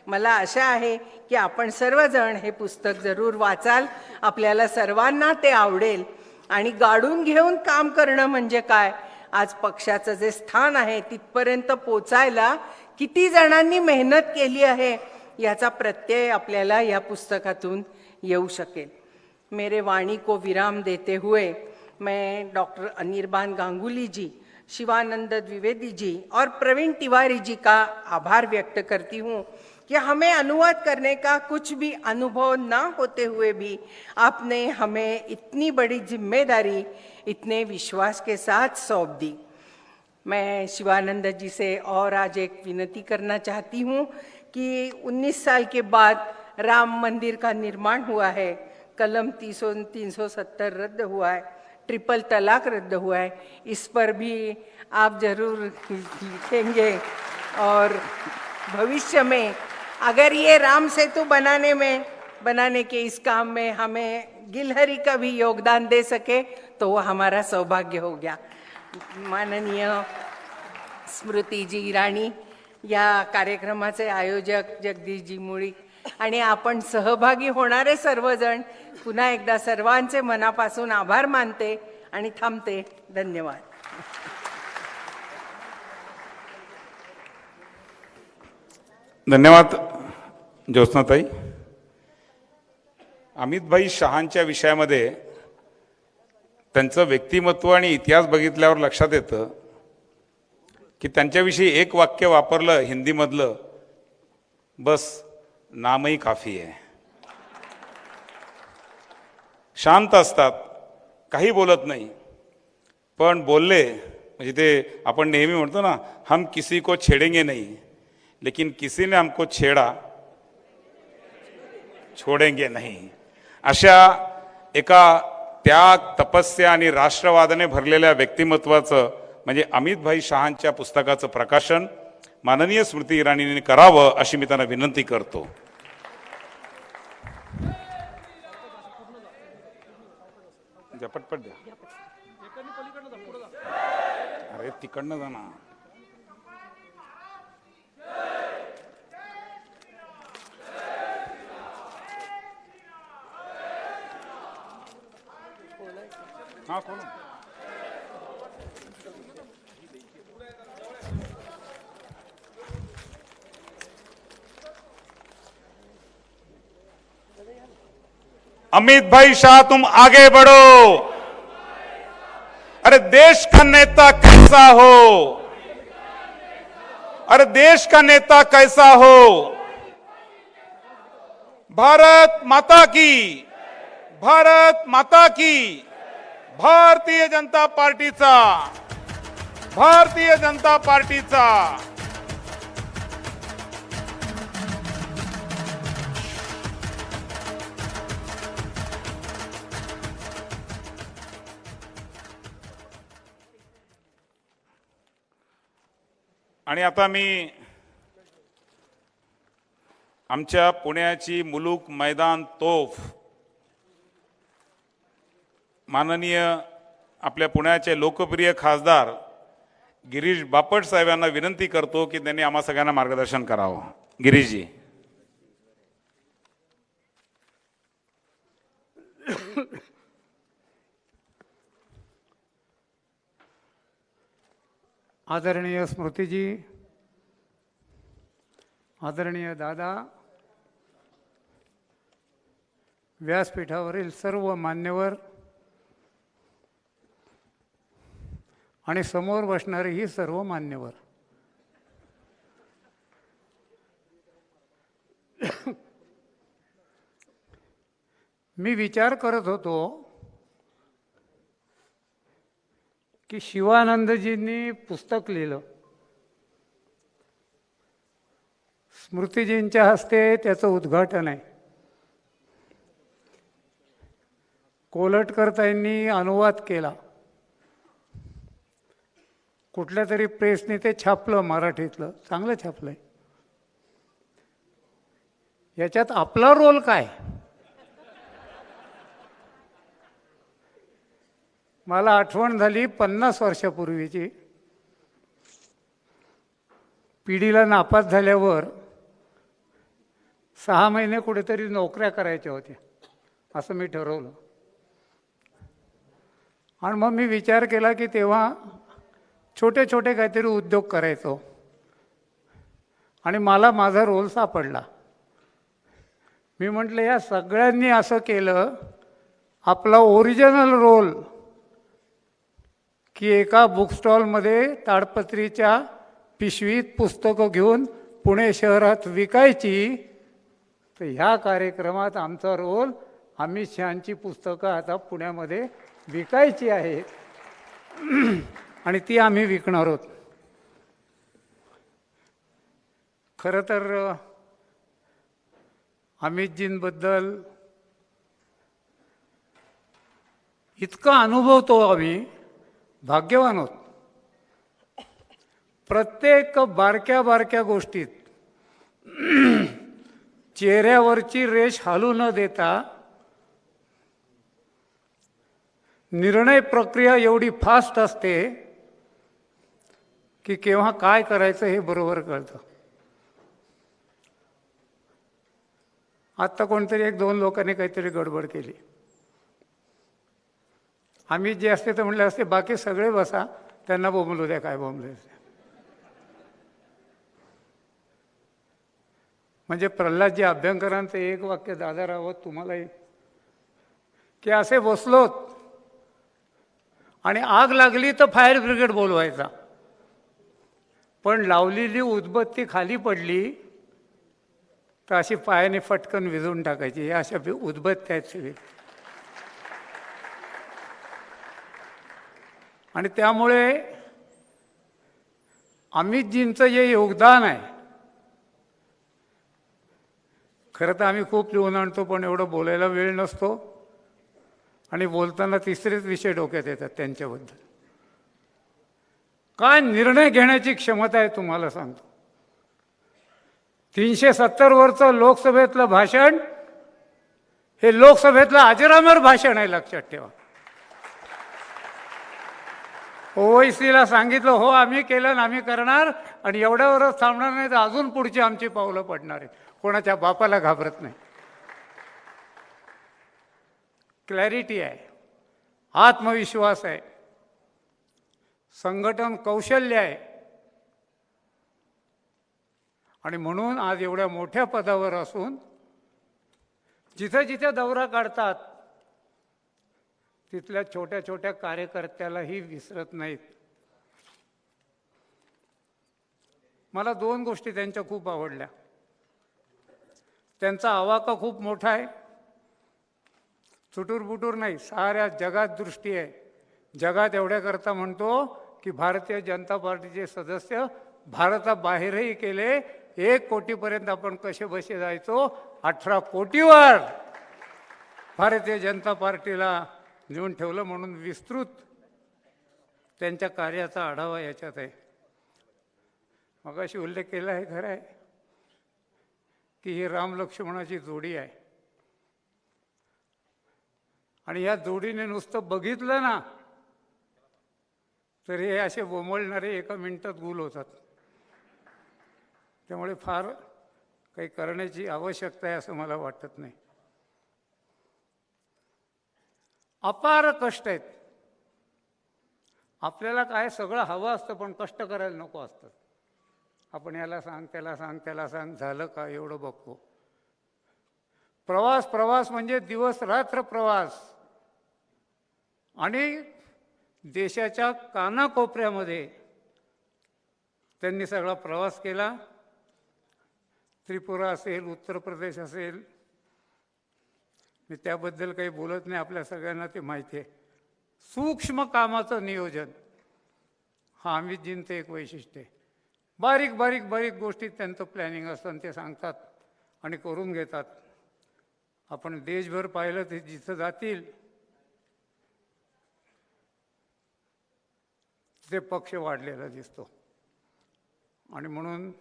मला आशा आहे की आपण सर्वजण हे पुस्तक जरूर वाचाल. आपल्याला सर्वांना ते आवडेल. आणि गाडून घेऊन काम करणं म्हणजे काय, आज पक्षाचं जे स्थान आहे तिथपर्यंत पोचायला किती जणांनी मेहनत केली आहे याचा प्रत्यय आपल्याला या पुस्तकातून येऊ शकेल. मेरे वाणी को विराम देते हुए मैं डॉक्टर अनिर्बान गांगुली जी, शिवानंद द्विवेदी जी और प्रवीण तिवारी जी का आभार व्यक्त करती हूँ कि हमें अनुवाद करने का कुछ भी अनुभव ना होते हुए भी आपने हमें इतनी बड़ी जिम्मेदारी इतने विश्वास के साथ सौंप दी. मैं शिवानंद जी से और आज एक विनती करना चाहती हूँ कि 19 साल के बाद राम मंदिर का निर्माण हुआ है, कलम 370 रद्द हुआ है, ट्रिपल तलाक रद्द हुआ है, इस पर भी आप जरूर लिखेंगे. और भविष्य में अगर ये राम सेतु बनाने के इस काम में हमें गिलहरी का भी योगदान दे सके तो वो हमारा सौभाग्य हो गया. माननीय स्मृतीजी इराणी, या कार्यक्रमाचे आयोजक जगदीशजी मुळीक आणि आपण सहभागी होणारे सर्वजण, पुन्हा एकदा सर्वांचे मनापासून आभार मानते आणि थांबते. धन्यवाद. धन्यवाद ज्योत्स्नाताई. अमितभाई शहांच्या विषयामध्ये त्यांचं व्यक्तिमत्व आणि इतिहास बघितल्यावर लक्षात येतं की त्यांच्याविषयी एक वाक्य वापरलं हिंदीमधलं, बस नामही काफी आहे. शांत असतात, काही बोलत नाही, पण बोलले म्हणजे ते आपण नेहमी म्हणतो ना, हम किसी को छेडेंगे नहीं लेकिन किसी ने हमको छेड़ा छोडेंगे नहीं. अशा एका त्याग, तपस्या आणि राष्ट्रवादाने भरलेल्या व्यक्तिमत्वाचं म्हणजे अमितभाई शहांच्या पुस्तकाचं प्रकाशन माननीय स्मृती इराणींनी करावं अशी मी त्यांना विनंती करतो. पटपट द्या. अरे तिकडनं जा ना. हाँ खोलो. अमित भाई शाह, तुम आगे बढ़ो. अरे देश का नेता कैसा हो, अरे देश का नेता कैसा हो. भारत माता की, भारत माता की. भारतीय जनता पार्टीचा, भारतीय जनता पार्टीचा. आणि आता मी आमच्या पुण्याची मुलूक मैदान तोफ माननीय आपल्या पुण्याचे लोकप्रिय खासदार गिरीश बापट साहेब यांना विनंती करतो की त्यांनी आम्हा सगळ्यांना मार्गदर्शन करावं. गिरीशजी. आदरणीय स्मृतीजी, आदरणीय दादा, व्यासपीठावरील सर्व मान्यवर, आणि समोर बसणारे ही सर्व मान्यवर. मी विचार करत होतो की शिवानंदजींनी पुस्तक लिहिलं, स्मृतिजींच्या हस्ते त्याचं उद्घाटन आहे, कोलटकरतांनी अनुवाद केला, कुठल्या तरी प्रेसने ते छापलं, मराठीतलं चांगलं छापलंय. याच्यात आपला रोल काय? मला आठवण झाली 50 वर्षापूर्वीची. पिढीला नापास झाल्यावर 6 महिने कुठेतरी नोकऱ्या करायच्या होत्या असं मी ठरवलं. आणि मग मी विचार केला की तेव्हा छोटे छोटे काहीतरी उद्योग करायचो. आणि मला माझा रोल सापडला. मी म्हटलं या सगळ्यांनी असं केलं, आपला ओरिजिनल रोल की एका बुक स्टॉलमध्ये ताडपत्रीच्या पिशवीत पुस्तकं घेऊन पुणे शहरात विकायची, तर ह्या कार्यक्रमात आमचा रोल अमित शहांची पुस्तकं आता पुण्यामध्ये विकायची आहेत आणि ती आम्ही विकणार आहोत. खरं तर अमितजींबद्दल इतका अनुभवतो आम्ही, भाग्यवान आहोत. प्रत्येक बारक्या बारक्या गोष्टीत चेहऱ्यावरची रेष हालू न देता निर्णय प्रक्रिया एवढी फास्ट असते की केव्हा काय करायचं हे बरोबर कळतं. आत्ता कोणतरी 1-2 लोकांनी काहीतरी गडबड केली. आम्ही जे असते तर म्हणले असते बाकी सगळे बसा, त्यांना बोंबलू द्या काय बोंबले. म्हणजे प्रल्हादजी अभ्यंकरांचं एक वाक्य दादा रावत तुम्हालाही, की असे बसलोत आणि आग लागली तर फायर ब्रिगेड बोलवायचा, पण लावलेली उदबत्ती खाली पडली तर अशी पायाने फटकन विझून टाकायची. या अशा उदबत्त्या आहेत सगळी. आणि त्यामुळे अमितजींचं जे योगदान आहे, खरं तर आम्ही खूप लिहून आणतो पण एवढं बोलायला वेळ नसतो आणि बोलताना तिसरेच विषय डोक्यात येतात त्यांच्याबद्दल. काय निर्णय घेण्याची क्षमता आहे तुम्हाला सांगतो. 370 वरचं लोकसभेतलं भाषण हे लोकसभेतलं अजरामर भाषण आहे, लक्षात ठेवा. ओवैसीला सांगितलं हो आम्ही केलं आणि आम्ही करणार आणि एवढ्यावरच थांबणार नाही तर अजून पुढची आमची पावलं पडणार आहेत. कोणाच्या बापाला घाबरत नाही. क्लॅरिटी आहे, आत्मविश्वास आहे, संघटन कौशल्य आहे. आणि म्हणून आज एवढ्या मोठ्या पदावर असून जिथे जिथे दौरा काढतात तिथल्या छोट्या छोट्या कार्यकर्त्यालाही विसरत नाहीत. मला 2 गोष्टी त्यांच्या खूप आवडल्या. त्यांचा आवाका खूप मोठा आहे, चुटूरबुटूर नाही, साऱ्या जगात दृष्टी आहे. जगात एवढ्याकरता म्हणतो की भारतीय जनता पार्टीचे सदस्य भारताबाहेरही केले. 1 कोटीपर्यंत आपण कसे बसे जायचो, 18 कोटीवर भारतीय जनता पार्टीला नेऊन ठेवलं. म्हणून विस्तृत त्यांच्या कार्याचा आढावा याच्यात आहे. मगाशी उल्लेख केला आहे, खरं आहे की ही राम लक्ष्मणाची जोडी आहे आणि या जोडीने नुसतं बघितलं ना तर हे असे बोंबळणारे 1 मिनिटात गुल होतात. त्यामुळे फार काही करण्याची आवश्यकता आहे असं मला वाटत नाही. अपार कष्ट आहेत. आपल्याला काय सगळं हवं असतं पण कष्ट करायला नको असतं. आपण याला सांग त्याला सांग त्याला सांग, झालं का एवढं बघतो. प्रवास प्रवास म्हणजे दिवस रात्र प्रवास आणि देशाच्या कानाकोपऱ्यामध्ये त्यांनी सगळा प्रवास केला. त्रिपुरा असेल, उत्तर प्रदेश असेल, मी त्याबद्दल काही बोलत नाही, आपल्या सगळ्यांना ते माहिती आहे. सूक्ष्म कामाचं नियोजन हा अमितजींचं एक वैशिष्ट्य आहे. बारीक बारीक बारीक गोष्टीत त्यांचं प्लॅनिंग असतं आणि ते सांगतात आणि करून घेतात. आपण देशभर पाहिलं ते जिथं जातील ते पक्ष वाढलेला दिसतो. आणि म्हणून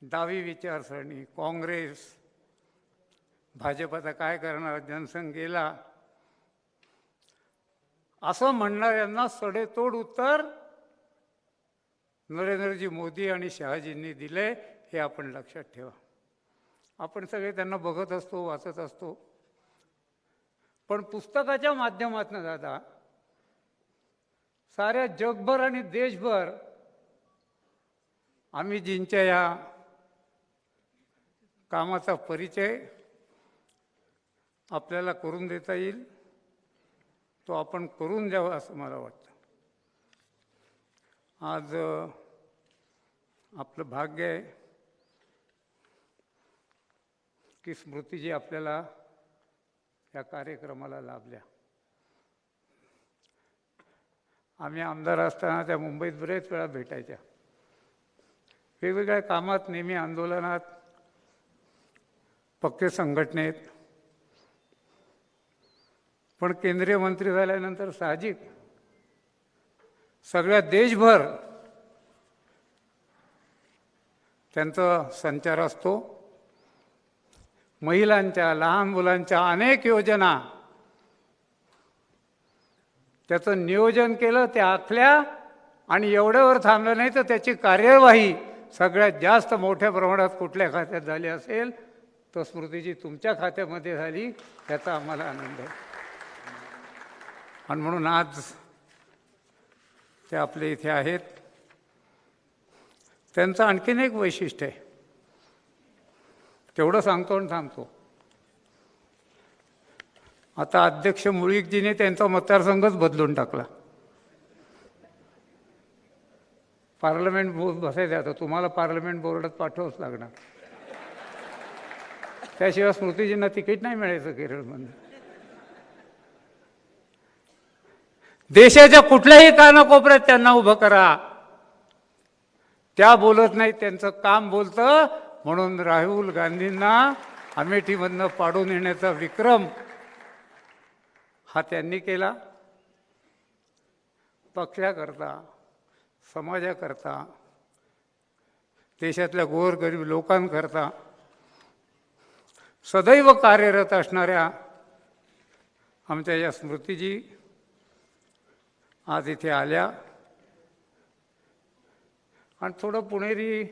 डावी विचारसरणी, काँग्रेस, भाजप आता काय करणार, जनसंघ गेला, असं म्हणणाऱ्यांना सडेतोड उत्तर नरेंद्रजी मोदी आणि शहाजींनी दिले, हे आपण लक्षात ठेवा. आपण सगळे त्यांना बघत असतो, वाचत असतो, पण पुस्तकाच्या माध्यमातून दादा साऱ्या जगभर आणि देशभर अमितजींच्या या कामाचा परिचय आपल्याला करून देता येईल. तो आपण करून द्यावा असं मला वाटतं. आज आपलं भाग्य आहे की स्मृतीजी आपल्याला या कार्यक्रमाला लाभल्या. आम्ही आमदार असताना त्या मुंबईत बरेच वेळा भेटायच्या, वेगवेगळ्या कामात, नेहमी आंदोलनात, पक्ष संघटनेत. पण केंद्रीय मंत्री झाल्यानंतर साहजिक सगळ्या देशभर त्यांचा संचार असतो. महिलांच्या, लहान मुलांच्या अनेक योजना त्याचं नियोजन केलं, ते आखल्या आणि एवढ्यावर थांबलं नाही तर त्याची कार्यवाही सगळ्यात जास्त मोठ्या प्रमाणात कुठल्या खात्यात झाली असेल तर स्मृतीजी तुमच्या खात्यामध्ये झाली, याचा आम्हाला आनंद आहे. आणि म्हणून आज ते आपले इथे आहेत. त्यांचं आणखीन एक वैशिष्ट्य आहे, तेवढं सांगतो आणि थांबतो. आता अध्यक्ष मुळीकजीने त्यांचा मतदारसंघच बदलून टाकला. पार्लमेंट बसायचं, आता तुम्हाला पार्लमेंट बोर्डात पाठवावंच लागणार, त्याशिवाय स्मृतीजींना तिकीट नाही मिळायचं केरळमध्ये. देशाच्या कुठल्याही कानाकोपऱ्यात त्यांना उभं करा, त्या बोलत नाही, त्यांचं काम बोलतं. म्हणून राहुल गांधींना अमेठीमधनं पाडून येण्याचा विक्रम हा त्यांनी केला. पक्षाकरता, समाजाकरता, देशातल्या गोरगरीब लोकांकरता सदैव कार्यरत असणाऱ्या आमच्या या स्मृतीजी आज इथे आल्या. आणि थोडं पुणेरी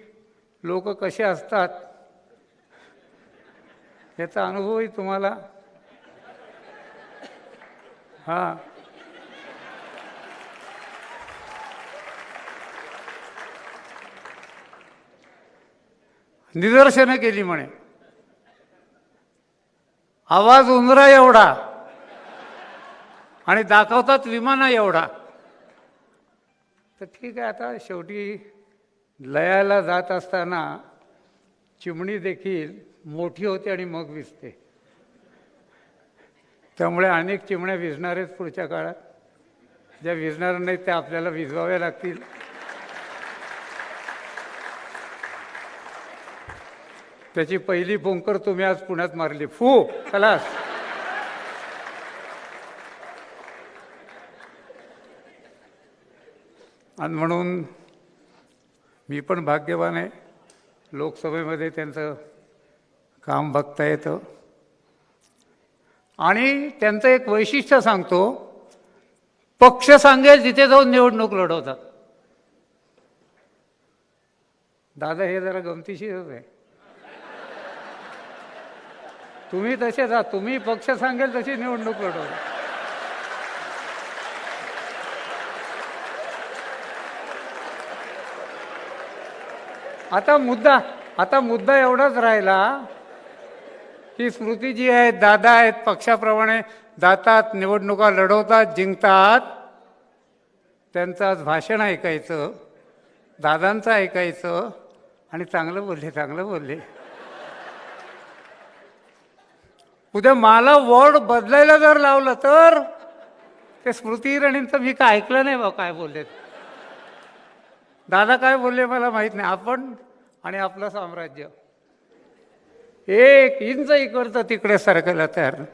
लोक कसे असतात याचा अनुभवही तुम्हाला हां. निदर्शनं केली म्हणे, आवाज उंदरा एवढा आणि दाखवतात विमाना एवढा. तर ठीक आहे, आता शेवटी लयाला जात असताना चिमणी देखील मोठी होते आणि मग विजते. त्यामुळे अनेक चिमण्या विजणारेच पुढच्या काळात. ज्या विजणार नाहीत त्या आपल्याला विजवाव्या लागतील. त्याची पहिली पोंकर तुम्ही आज पुण्यात मारली, फू खलास. आणि म्हणून मी पण भाग्यवान आहे, लोकसभेमध्ये त्यांचं काम बघता येतं. आणि त्यांचं एक वैशिष्ट्य सांगतो, पक्ष सांगेल तिथे जाऊन निवडणूक लढवतात. दादा हे जरा गमतीशीरच आहे. तुम्ही तसे जा, तुम्ही पक्ष सांगेल तशी निवडणूक लढवता. आता मुद्दा एवढाच राहिला की स्मृतीजी आहेत, दादा आहेत, पक्षाप्रमाणे जातात, निवडणुका लढवतात, जिंकतात. त्यांचं आज भाषण ऐकायचं, दादांचं ऐकायचं आणि चांगलं बोलले. उद्या मला वॉर्ड बदलायला जर लावलं तर ते स्मृती इराणींचं मी काय ऐकलं नाही बा काय बोलले. दादा काय बोलले मला माहीत नाही. आपण आणि आपलं साम्राज्य 1 इंच इकडचं तिकडे सरकायला तयार नाही.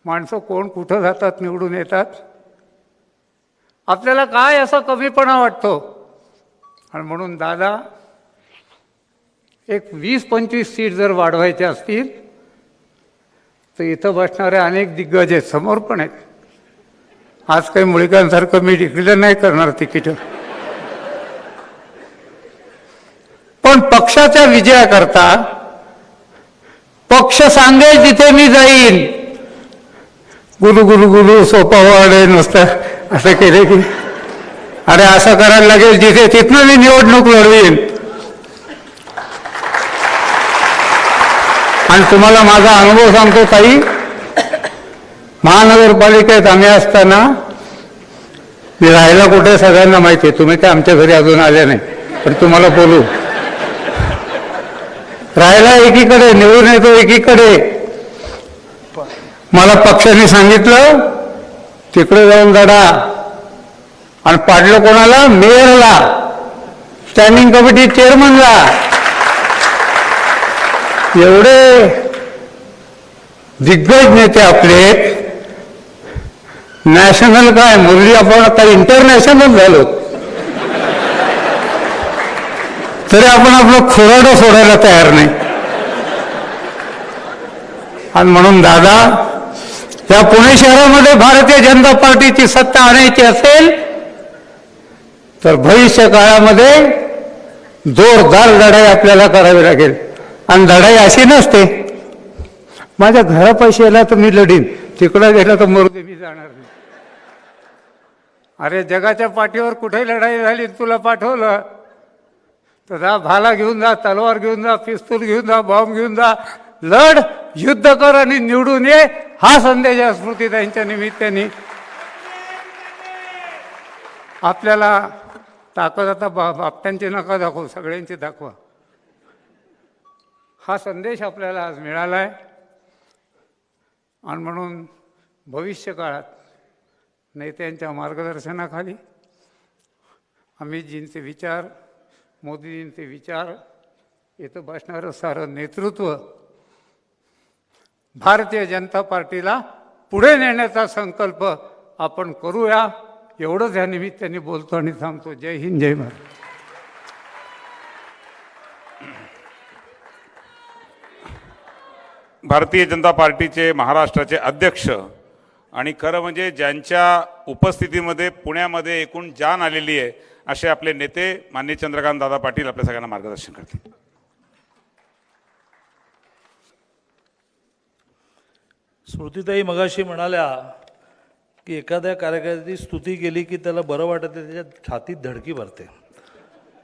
माणसं कोण कुठं जातात, निवडून येतात. आपल्याला काय असा कमीपणा वाटतो. आणि म्हणून दादा एक 20-25 सीट जर वाढवायचे असतील तर इथं बसणारे अनेक दिग्गज आहेत, समोर पण आहेत. आज काही मुळीकांसारखं मी डिक्लेअर नाही करणार तिकीट, पण पक्षाच्या विजयाकरता पक्ष सांगेल तिथे मी जाईन. गुलू सोपावाडे नुसतं असं केले की अरे असं करायला लागेल जिथे तिथनं मी निवडणूक लढवीन. आणि तुम्हाला माझा अनुभव सांगतो ताई, महानगरपालिकेत आम्ही असताना मी राहायला कुठे सगळ्यांना माहिती आहे. तुम्ही काय आमच्या घरी अजून आले नाही, पण तुम्हाला बोलू. राहायला एकीकडे, निवडून येतो एकीकडे. मला पक्षाने सांगितलं तिकडे जाऊन लढा, आणि पाडलं कोणाला? मेयरला, स्टँडिंग कमिटी चेअरमनला. एवढे दिग्गज नेते आपले, नॅशनल काय मुरली, आपण आता इंटरनॅशनल झालो, तरी आपण आपलं खुराडं सोडायला तयार नाही. आणि म्हणून दादा, या पुणे शहरामध्ये भारतीय जनता पार्टीची सत्ता आणायची असेल तर भविष्य काळामध्ये जोरदार लढाई आपल्याला करावी लागेल. आणि लढाई अशी नसते माझ्या घरापाशी याला तर मी लढीन, तिकडं गेला तर मरुदे मी जाणार नाही. अरे जगाच्या पाठीवर कुठे लढाई झाली, तुला पाठवलं तर जा, भाला घेऊन जा, तलवार घेऊन जा, पिस्तूल घेऊन जा, बॉम्ब घेऊन जा, लढ, युद्ध कर आणि निवडून ये. हा संदेश या स्मृतिताईंच्या निमित्ताने आपल्याला ताकद. आता बापट्यांची नका दाखवू, सगळ्यांची दाखवा. हा संदेश आपल्याला आज मिळाला आहे. आणि म्हणून भविष्य काळात नेत्यांच्या मार्गदर्शनाखाली अमितजींचे विचार, मोदीजींचे विचार, इथं बसणारं सारं नेतृत्व भारतीय जनता पार्टीला पुढे नेण्याचा संकल्प आपण करूया. एवढंच या निमित्ताने बोलतो आणि थांबतो. जय हिंद, जय महाराष्ट्र. भारतीय जनता पार्टीचे महाराष्ट्राचे अध्यक्ष आणि खरं म्हणजे ज्यांच्या उपस्थितीमध्ये पुण्यामध्ये एकूण जान आलेली आहे असे आपले नेते माननीय चंद्रकांत दादा पाटील आपल्या सगळ्यांना मार्गदर्शन करतील. स्मृतिताई मगाशी म्हणाल्या की एखाद्या कार्यकर्त्याची स्तुती केली की त्याला बरं वाटतं, त्याच्या छातीत धडकी भरते.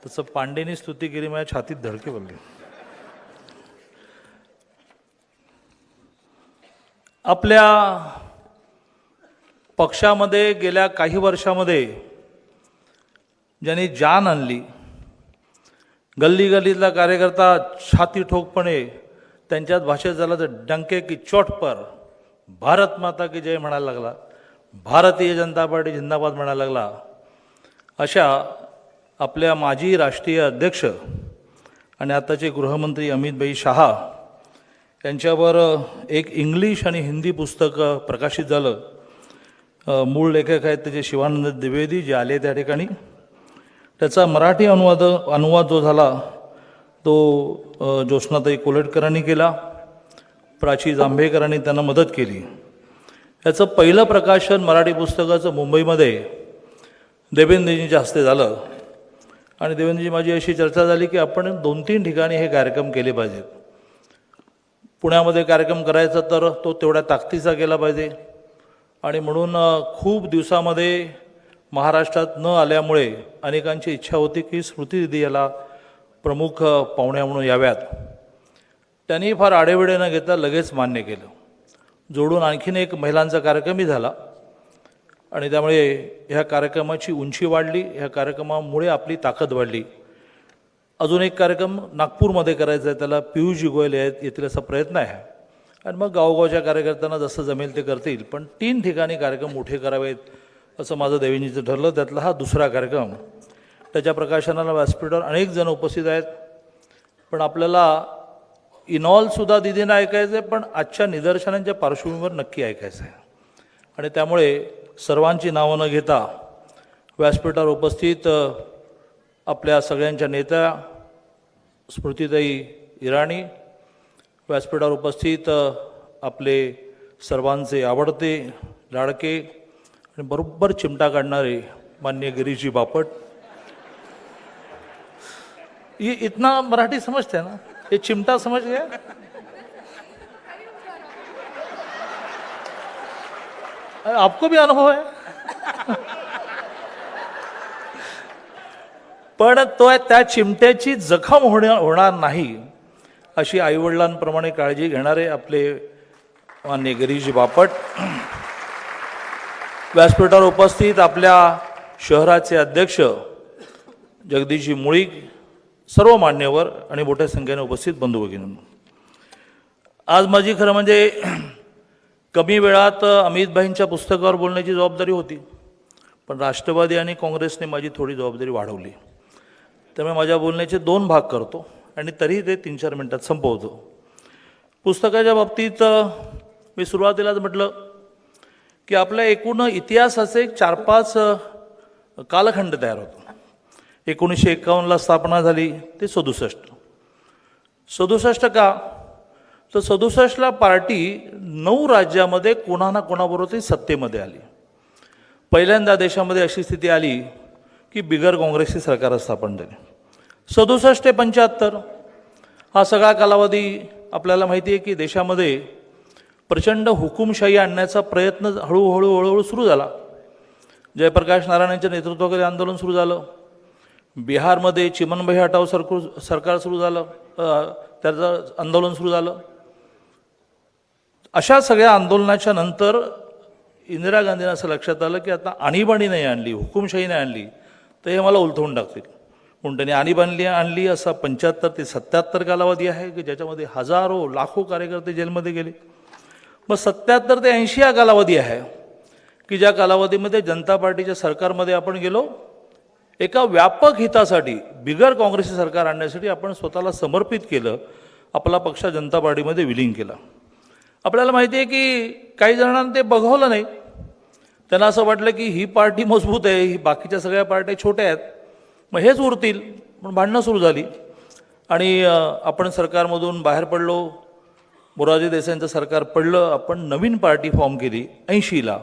तसं पांडेनी स्तुती केली, माझ्या छातीत धडकी भरली. आपल्या पक्षामध्ये गेल्या काही वर्षामध्ये ज्यांनी जान आणली, गल्ली गल्लीतला कार्यकर्ता छाती ठोकपणे त्यांच्यात भाषेत झाला तर डंके की चोट पर भारत माता की जय म्हणायला लागला, भारतीय जनता पार्टी जिंदाबाद म्हणायला लागला. अशा आपल्या माजी राष्ट्रीय अध्यक्ष आणि आताचे गृहमंत्री अमित शहा यांच्यावर एक इंग्लिश आणि हिंदी पुस्तक प्रकाशित झालं. मूळ लेखक आहेत त्याचे शिवानंद द्विवेदी जे आले त्या ठिकाणी. त्याचा मराठी अनुवाद जो झाला तो ज्योत्स्नाताई कोलटकरांनी केला, प्राची जांभेकरांनी त्यांना मदत केली. याचं पहिलं प्रकाशन मराठी पुस्तकाचं मुंबईमध्ये देवेंद्रजींच्या हस्ते झालं. आणि देवेंद्रजी माझी अशी चर्चा झाली की आपण 2-3 ठिकाणी हे कार्यक्रम केले पाहिजेत. पुण्यामध्ये कार्यक्रम करायचा तर तो तेवढ्या ताकदीचा केला पाहिजे. आणि म्हणून खूप दिवसामध्ये महाराष्ट्रात न आल्यामुळे अनेकांची इच्छा होती की स्मृती दिदी याला प्रमुख पाहुण्या म्हणून याव्यात. त्यांनी फार आडेवेडे न घेता लगेच मान्य केलं. जोडून आणखीन एक महिलांचा कार्यक्रमही झाला. आणि त्यामुळे ह्या कार्यक्रमाची उंची वाढली, ह्या कार्यक्रमामुळे आपली ताकद वाढली. अजून एक कार्यक्रम नागपूरमध्ये करायचा आहे, त्याला पियुषजी गोयल येतील असा प्रयत्न आहे. आणि मग गावोगावच्या कार्यकर्त्यांना जसं जमेल ते करतील, पण 3 ठिकाणी कार्यक्रम मोठे करावेत असं माझं देवेंजीचं ठरलं. त्यातला हा दुसरा कार्यक्रम. त्याच्या प्रकाशनाला व्यासपीठावर अनेक जण उपस्थित आहेत, पण आपल्याला इनॉलसुद्धा दिदीनं ऐकायचं आहे, पण आजच्या निदर्शनांच्या पार्श्वभूमीवर नक्की ऐकायचं आहे. आणि त्यामुळे सर्वांची नावं न घेता व्यासपीठावर उपस्थित आपल्या सगळ्यांच्या नेत्या स्मृतिताई इराणी, व्यासपीठावर उपस्थित आपले सर्वांचे आवडते लाडके आणि बरोबर चिमटा काढणारे माननीय गिरीशजी बापट. ये इतना मराठी समझते हैं ना, ये चिमटा समझ गया. आपको भी अनुभव है. पण तो त्या चिमट्याची जखम होणार नाही अशी आईवडिलांप्रमाणे काळजी घेणारे आपले माननीय गिरीशजी बापट. व्यासपीठावर उपस्थित आपल्या शहराचे अध्यक्ष जगदीशजी मुळीक, सर्व मान्यवर आणि मोठ्या संख्येने उपस्थित बंधू भगिनींनो, आज माझी खरं म्हणजे कमी वेळात अमितभाईंच्या पुस्तकावर बोलण्याची जबाबदारी होती, पण राष्ट्रवादी आणि काँग्रेसने माझी थोडी जबाबदारी वाढवली. त्यामुळे माझ्या बोलण्याचे 2 भाग करतो आणि तरीही ते 3-4 मिनिटात संपवतो. पुस्तकाच्या बाबतीत मी सुरुवातीलाच म्हटलं की आपल्या एकूण इतिहासाचे 4-5 कालखंड तयार होतो. 1951ला स्थापना झाली ते 67 का, तर 67ला पार्टी 9 राज्यामध्ये कोणा ना कोणाबरोबर ती सत्तेमध्ये आली. पहिल्यांदा देशामध्ये अशी स्थिती आली की बिगर काँग्रेसची सरकार स्थापन झाली. 67 ते 75 हा सगळा कालावधी आपल्याला माहिती आहे की देशामध्ये प्रचंड हुकुमशाही आणण्याचा प्रयत्न हळूहळू सुरू झाला. जयप्रकाश नारायण यांच्या नेतृत्वाखाली आंदोलन सुरू झालं. बिहारमध्ये चिमनभाई हटाव सरकार सुरू झालं, त्याचं आंदोलन सुरू झालं. अशा सगळ्या आंदोलनाच्या नंतर इंदिरा गांधींना असं लक्षात आलं की आता आणीबाणी नाही आणली, हुकुमशाही नाही आणली तर हे मला उलथवून टाकतील. म्हणून त्यांनी आणीबाणी आणली. असा 75 ते 77 कालावधी आहे की ज्याच्यामध्ये हजारो लाखो कार्यकर्ते जेलमध्ये गेले. मग 77 ते 80 हा कालावधी आहे की ज्या कालावधीमध्ये जनता पार्टीच्या सरकारमध्ये आपण गेलो. एका व्यापक हितासाठी बिगर काँग्रेसचे सरकार आणण्यासाठी आपण स्वतःला समर्पित केलं, आपला पक्ष जनता पार्टीमध्ये विलीन केला. आपल्याला माहिती आहे की काही जणांना ते बघवलं नाही. त्यांना असं वाटलं की ही पार्टी मजबूत आहे, ही बाकीच्या सगळ्या पार्ट्या छोट्या आहेत, मग हेच उरतील. पण भांडणं सुरू झाली आणि आपण सरकारमधून बाहेर पडलो. मोरारजी देसाईंचं सरकार पडलं. आपण नवीन पार्टी फॉर्म केली 80ला.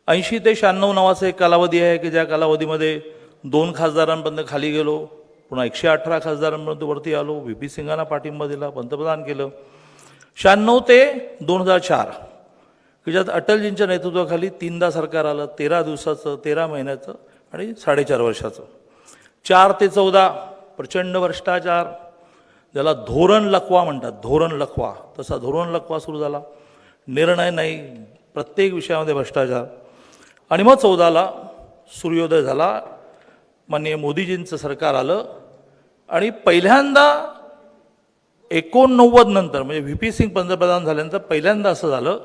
80 ते 96 नावाचा एक कालावधी आहे की ज्या कालावधीमध्ये 2 खासदारांपर्यंत खाली गेलो, पुन्हा 118 खासदारांपर्यंत वरती आलो. VP सिंगांना पाठिंबा दिला, पंतप्रधान केलं. 96 ते 2004 की ज्यात अटलजींच्या नेतृत्वाखाली 3दा सरकार आलं, 13 दिवसाचं, 13 महिन्याचं आणि 4.5 वर्षाचं. 4 ते 14 प्रचंड भ्रष्टाचार, ज्याला धोरण लकवा म्हणतात, धोरण लकवा, तसा धोरण लकवा सुरू झाला. निर्णय नाही, प्रत्येक विषयामध्ये भ्रष्टाचार. आणि मग 14ला सूर्योदय झाला. माननीय मोदीजींचं सरकार आलं आणि पहिल्यांदा 89 नंतर म्हणजे VP सिंग पंतप्रधान झाल्यानंतर पहिल्यांदा असं झालं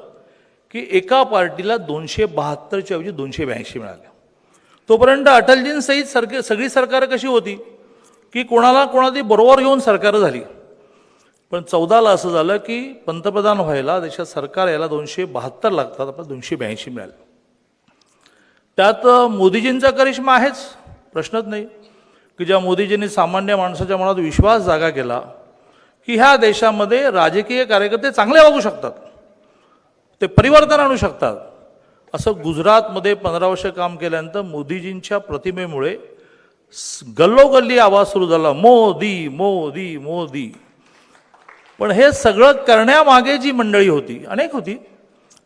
की एका पार्टीला 272च्या ऐवजी 282 मिळाल्या. तोपर्यंत अटलजींसहित सगळी सरकारं कशी होती की कोणाला बरोबर घेऊन सरकारं झाली. पण 14ला असं झालं की पंतप्रधान व्हायला देशात सरकार यायला 272 लागतात, आपल्याला 282 मिळाले. त्यात मोदीजींचा करिश्मा आहेच, प्रश्नच नाही. की ज्या मोदीजींनी सामान्य माणसाच्या मनात विश्वास जागा केला की ह्या देशामध्ये राजकीय कार्यकर्ते चांगले वागू शकतात, ते परिवर्तन आणू शकतात. असं गुजरातमध्ये 15 वर्ष काम केल्यानंतर मोदीजींच्या प्रतिमेमुळे गल्लोगल्ली आवाज सुरू झाला, मोदी मोदी मोदी. पण हे सगळं करण्यामागे जी मंडळी होती, अनेक होती,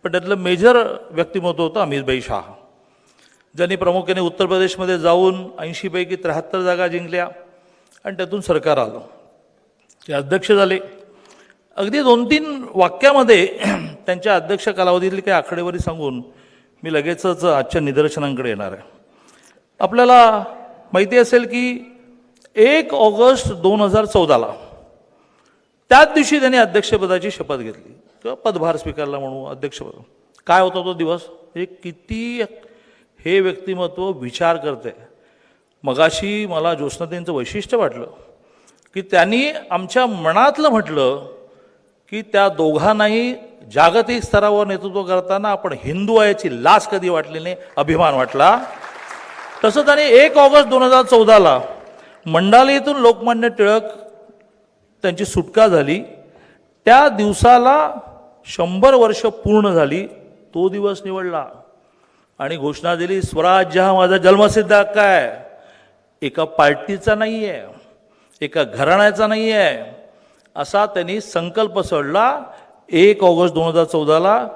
पण त्यातलं मेजर व्यक्तिमत्व होतं अमितभाई शाह, ज्यांनी प्रामुख्याने उत्तर प्रदेशमध्ये जाऊन 80 पैकी 73 जागा जिंकल्या आणि त्यातून सरकार आलं. ते अध्यक्ष झाले. अगदी 2-3 वाक्यामध्ये त्यांच्या अध्यक्ष कालावधीतली काही आकडेवारी सांगून मी लगेचच आजच्या निदर्शनांकडे येणार आहे. आपल्याला माहिती असेल की 1 ऑगस्ट 2014ला त्याच दिवशी त्यांनी अध्यक्षपदाची शपथ घेतली किंवा पदभार स्वीकारला म्हणून अध्यक्षपद. काय होता तो दिवस? हे किती हे व्यक्तिमत्व विचार करते. मगाशी मला ज्योत्स्नाताईंचं वैशिष्ट्य वाटलं की त्यांनी आमच्या मनातलं म्हटलं की त्या दोघांनाही जागतिक स्तरावर नेतृत्व करताना आपण हिंदू आहे याची लाज कधी वाटली नाही, अभिमान वाटला. तसं त्यांनी 1 ऑगस्ट 2014ला मंडालेतून लोकमान्य टिळक त्यांची सुटका झाली, त्या दिवसाला 100 वर्ष पूर्ण झाली, तो दिवस निवडला आणि घोषणा दिली, स्वराज्य हा माझा जन्मसिद्ध हक्क आहे. एका पार्टीचा नाही आहे, एका घराण्याचा नाही आहे, असा त्यांनी संकल्प सोडला. 1 ऑगस्ट 2014ला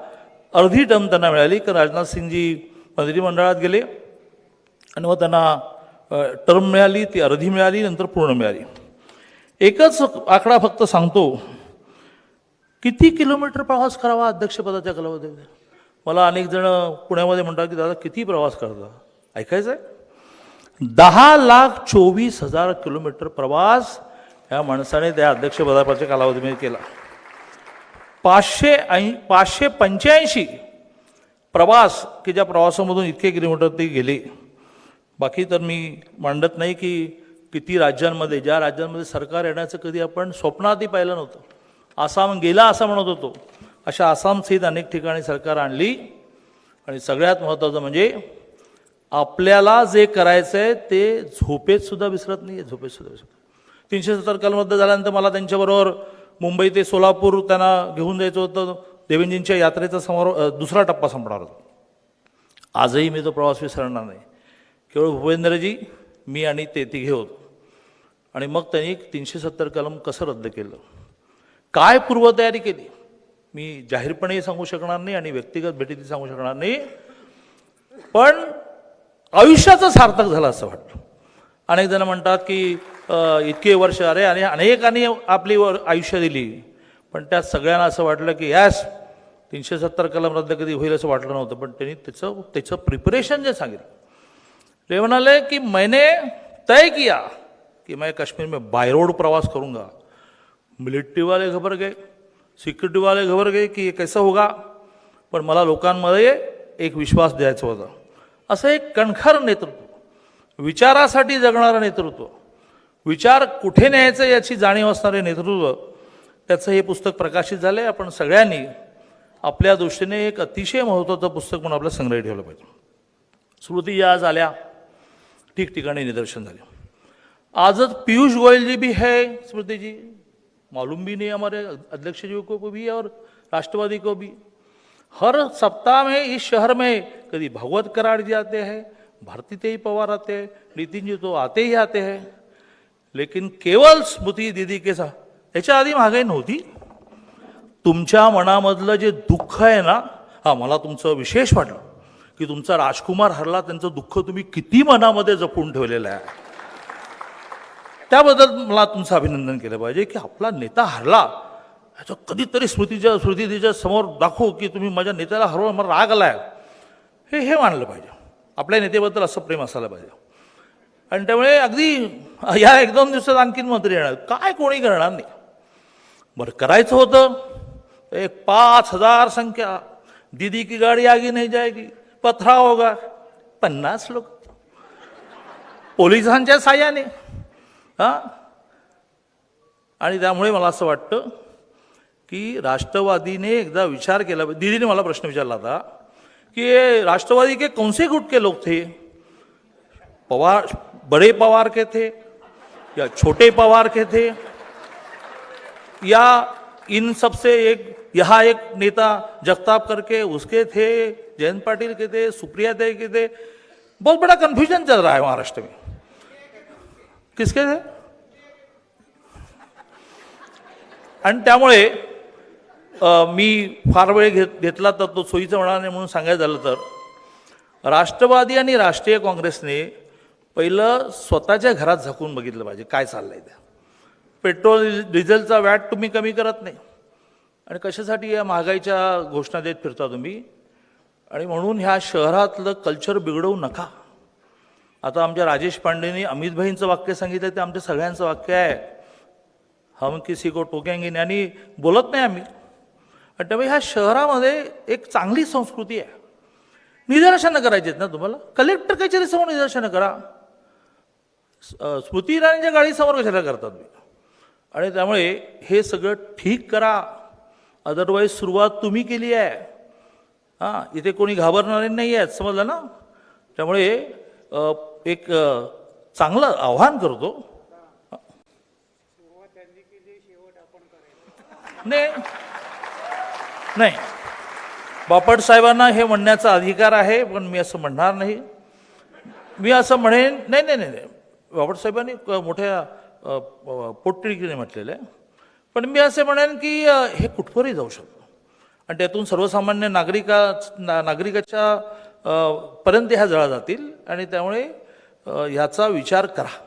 अर्धी टर्म त्यांना मिळाली, कारण राजनाथ सिंगजी मंत्रिमंडळात गेले आणि मग त्यांना टर्म मिळाली, ती अर्धी मिळाली, नंतर पूर्ण मिळाली. एकच आकडा फक्त सांगतो, किती किलोमीटर प्रवास करावा अध्यक्षपदाच्या कालावधीमध्ये? मला अनेक जण पुण्यामध्ये म्हणतात की दादा किती प्रवास करता, ऐकायचं आहे? 10,24,000 किलोमीटर प्रवास या माणसाने त्या अध्यक्षपदाच्या कालावधीमध्ये केला. 585 प्रवास की ज्या प्रवासामधून इतके किलोमीटर ते गेले. बाकी तर मी मांडत नाही की किती राज्यांमध्ये, ज्या राज्यांमध्ये सरकार येण्याचं कधी आपण स्वप्नातही पाहिलं नव्हतं. आसाम गेला असं म्हणत होतो, अशा आसामसहित अनेक ठिकाणी सरकार आणली. आणि सगळ्यात महत्त्वाचं म्हणजे आपल्याला जे करायचं आहे ते झोपेत सुद्धा विसरत नाही आहे, झोपेत सुद्धा विसरत. 370 कलम रद्द झाल्यानंतर मला त्यांच्याबरोबर मुंबई ते सोलापूर त्यांना घेऊन जायचं होतं. देवेंजींच्या यात्रेचा दुसरा टप्पा संपणार होता. आजही मी तो प्रवास विसरणार नाही. केवळ भूपेंद्रजी, मी आणि ते तिघे होतो. आणि मग त्यांनी 370 कलम कसं रद्द केलं, काय पूर्वतयारी केली, मी जाहीरपणे सांगू शकणार नाही आणि व्यक्तिगत भेटीत सांगू शकणार नाही. पण आयुष्याचं सार्थक झालं असं वाटतं. अनेक जण म्हणतात की इतके वर्ष, अरे आणि अनेकांनी आपली आयुष्य दिली, पण त्यात सगळ्यांना असं वाटलं की यस 370 कलम रद्द कधी होईल असं वाटलं नव्हतं. पण त्यांनी त्याचं प्रिपरेशन जे सांगितलं, ते म्हणाले की मैंने तय किया कि मैं कश्मीर में बाय रोड प्रवास करूंगा. मिलिट्री वाले घबर गए, सिक्युरिटी वाले घबर गए की ये कैसा होगा, पण मला लोकांमध्ये एक विश्वास द्यायचा होता. असं एक कणखर नेतृत्व, विचारासाठी जगणारं नेतृत्व, विचार कुठे न्यायचं याची जाणीव असणारे नेतृत्व, त्याचं हे पुस्तक प्रकाशित झालं आहे. आपण सगळ्यांनी आपल्या दृष्टीने एक अतिशय महत्त्वाचं पुस्तक म्हणून आपलं संग्रह ठेवलं पाहिजे. स्मृती आज आल्या, ठिकठिकाणी निदर्शन झाले. आजच पीयूष गोयल जी भी है, स्मृति जी, मालूम भी नहीं हमारे अध्यक्ष जी को भी और राष्ट्रवादी को भी. हर सप्ताह में इस शहर में कभी भगवत कराड़ जी आते हैं, भारती तेई पवार आते हैं, नितिन जी तो आते ही आते हैं, लेकिन केवळ स्मृती दीदी के साथ. याच्या आधी महागाई नव्हती. तुमच्या मनामधलं जे दुःख आहे ना, मला तुमचं विशेष वाटलं की तुमचा राजकुमार हरला, त्यांचं दुःख तुम्ही किती मनामध्ये जपून ठेवलेलं आहे. त्याबद्दल मला तुमचं अभिनंदन केलं पाहिजे की आपला नेता हरला, ह्याचं कधीतरी स्मृतीच्या समोर दाखवू की तुम्ही माझ्या नेत्याला हरवलं, मला राग आलाय, हे मानलं पाहिजे. आपल्या नेत्याबद्दल असं प्रेम असायला पाहिजे. आणि त्यामुळे अगदी या 1-2 दिवसात आणखीन मंत्री येणार, काय कोणी करणार नाही. बरं, करायचं होतं 5,000 संख्या, दीदी की गाडी आगे नाही जाएगी, पथराव होगा, 50 लोक पोलिसांच्या साह्याने. आणि त्यामुळे मला असं वाटतं की राष्ट्रवादीने एकदा विचार केला. दीदीने मला प्रश्न विचारला होता कि राष्ट्रवादी के कौन से गुट के लोग थे, पवार, बड़े पवार के थे या छोटे पवार के थे, या इन सब से यहाँ एक नेता जगताप करके उसके थे, जयंत पाटिल के थे, सुप्रिया देव के थे. बहुत बड़ा कंफ्यूजन चल रहा है महाराष्ट्र में. किसके थे? आणि त्यामुळे मी फार वेळ घेतला तर तो सोयीचं होणार नाही म्हणून सांगायचं झालं तर, राष्ट्रवादी आणि राष्ट्रीय काँग्रेसने पहिलं स्वतःच्या घरात झाकून बघितलं पाहिजे काय चाललंय. त्या पेट्रोल डिझेलचा वॅट तुम्ही कमी करत नाही आणि कशासाठी या महागाईच्या घोषणा देत फिरता तुम्ही. आणि म्हणून ह्या शहरातलं कल्चर बिघडवू नका. आता आमच्या राजेश पांडेंनी अमित भाईंचं वाक्य सांगितलं ते आमच्या सगळ्यांचं वाक्य आहे. हम किसी को टोकेंगे नाही, आणि बोलत नाही आम्ही. आणि त्यामुळे ह्या शहरामध्ये एक चांगली संस्कृती आहे. निदर्शनं करायची आहेत ना तुम्हाला, कलेक्टर कचेरीसमोर निदर्शनं करा. स्मृती इराणीच्या गाडीसमोर कशाला करतात तुम्ही? आणि त्यामुळे हे सगळं ठीक करा. अदरवाईज सुरुवात तुम्ही केली आहे. हां, इथे कोणी घाबरणारे नाही आहेत, समजलं ना? त्यामुळे एक चांगलं आव्हान करतो. नाही, बापट साहेबांना हे म्हणण्याचा अधिकार आहे, पण मी असं म्हणणार नाही. मी असं म्हणेन, नाही, बापट साहेबांनी मोठ्या पोटतिडकीने म्हटलेलं आहे. पण मी असे म्हणेन की हे कुठपर्यंत जाऊ शकतं आणि त्यातून सर्वसामान्य नागरिकाच्या पर्यंत ह्या जळा जातील. आणि त्यामुळे ह्याचा विचार करा.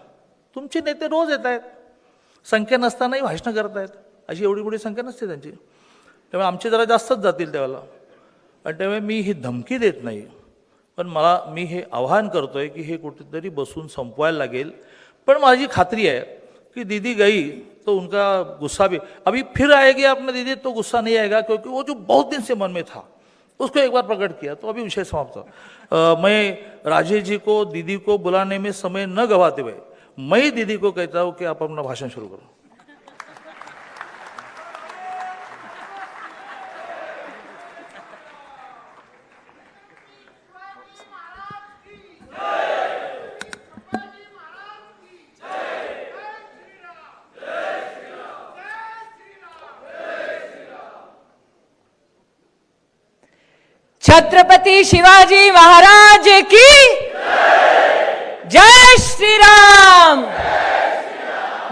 तुमचे नेते रोज येत आहेत, संख्या नसतानाही भाषणं करत आहेत. अशी एवढी मोठी संख्या नसते त्यांची, त्यामुळे आमचे जरा जास्तच जातील त्यावेळेला. आणि त्यामुळे मी ही धमकी देत नाही, पण मी हे आवाहन करतोय की हे कुठेतरी बसून संपवायला लागेल. पण माझी खात्री है कि दीदी गई तो उनका गुस्सा भी अभी फिर आएगी अपने दीदी, तो गुस्सा नहीं आएगा, क्योंकि वो जो बहुत दिन से मन में था उसको एक बार प्रकट किया, तो अभी विषय समाप्त. मैं राजेश जी को, दीदी को बुलाने में समय न गवाते हुए मैं दीदी को कहता हूँ कि आप अपना भाषण शुरू करो. छत्रपति शिवाजी महाराज की जय श्री राम,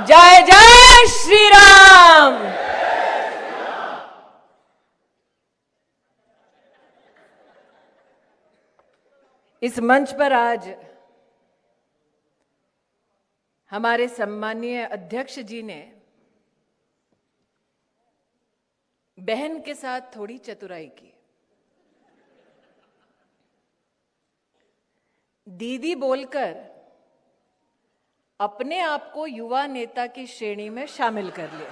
जय जय श्री राम. इस मंच पर आज हमारे सम्मानीय अध्यक्ष जी ने बहन के साथ थोड़ी चतुराई की. दीदी बोलकर अपने आप को युवा नेता की श्रेणी में शामिल कर लिया.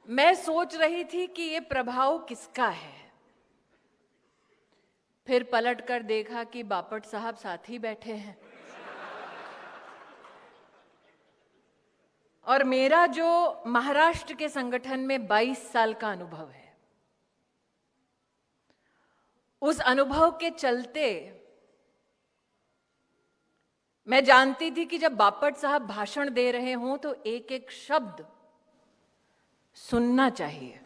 मैं सोच रही थी कि ये प्रभाव किसका है, फिर पलटकर देखा कि बापट साहब साथ ही बैठे हैं. और मेरा जो महाराष्ट्र के संगठन में 22 साल का अनुभव है, उस अनुभव के चलते मैं जानती थी कि जब बापट साहब भाषण दे रहे हों तो एक एक शब्द सुनना चाहिए.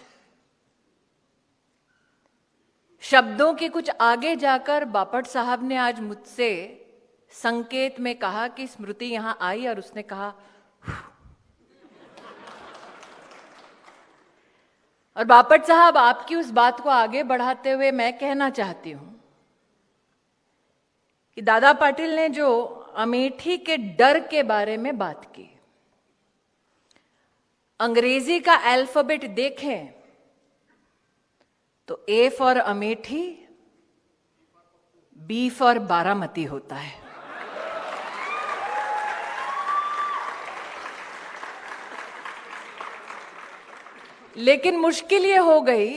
शब्दों के कुछ आगे जाकर बापट साहब ने आज मुझसे संकेत में कहा कि स्मृति यहां आई और उसने कहा, और बापट साहब आपकी उस बात को आगे बढ़ाते हुए मैं कहना चाहती हूं कि दादा पाटिल ने जो अमेठी के डर के बारे में बात की, अंग्रेजी का अल्फाबेट देखें तो A for Amethi, B for Baramati होता है. लेकिन मुश्किल ये हो गई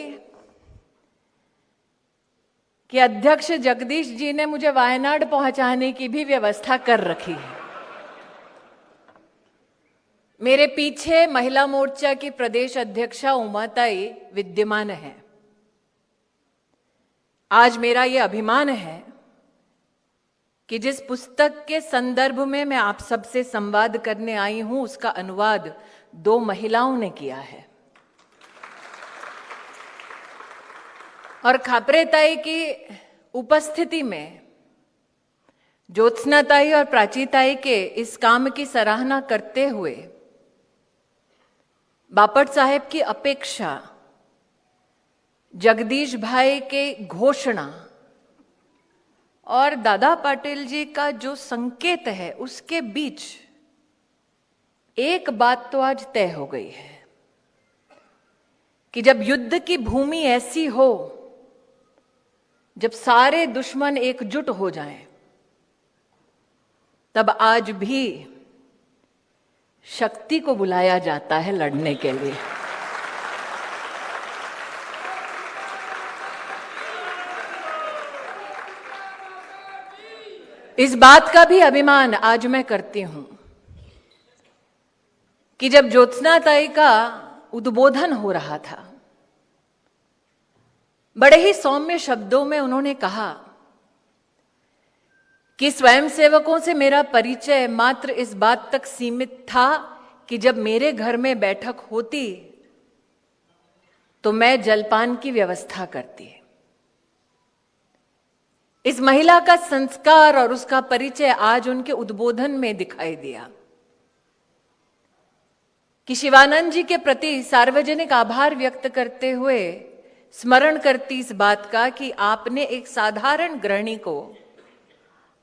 कि अध्यक्ष जगदीश जी ने मुझे वायनाड पहुंचाने की भी व्यवस्था कर रखी है. मेरे पीछे महिला मोर्चा की प्रदेश अध्यक्षा उमाताई विद्यमान है. आज मेरा ये अभिमान है कि जिस पुस्तक के संदर्भ में मैं आप सबसे संवाद करने आई हूं, उसका अनुवाद 2 महिलाओं ने किया है. और खापरेताई की उपस्थिति में ज्योत्सनाताई और प्राचीताई के इस काम की सराहना करते हुए बापट साहेब की अपेक्षा, जगदीश भाई के घोषणा और दादा पाटिल जी का जो संकेत है, उसके बीच एक बात तो आज तय हो गई है कि जब युद्ध की भूमि ऐसी हो, जब सारे दुश्मन एकजुट हो जाएं, तब आज भी शक्ति को बुलाया जाता है लड़ने के लिए। इस बात का भी अभिमान आज मैं करती हूं कि जब ज्योत्सनाताई का उद्बोधन हो रहा था, बड़े ही सौम्य शब्दों में उन्होंने कहा कि स्वयंसेवकों से मेरा परिचय मात्र इस बात तक सीमित था कि जब मेरे घर में बैठक होती तो मैं जलपान की व्यवस्था करती। इस महिला का संस्कार और उसका परिचय आज उनके उद्बोधन में दिखाई दिया कि शिवानंद जी के प्रति सार्वजनिक आभार व्यक्त करते हुए स्मरण करती इस बात का कि आपने एक साधारण गृहिणी को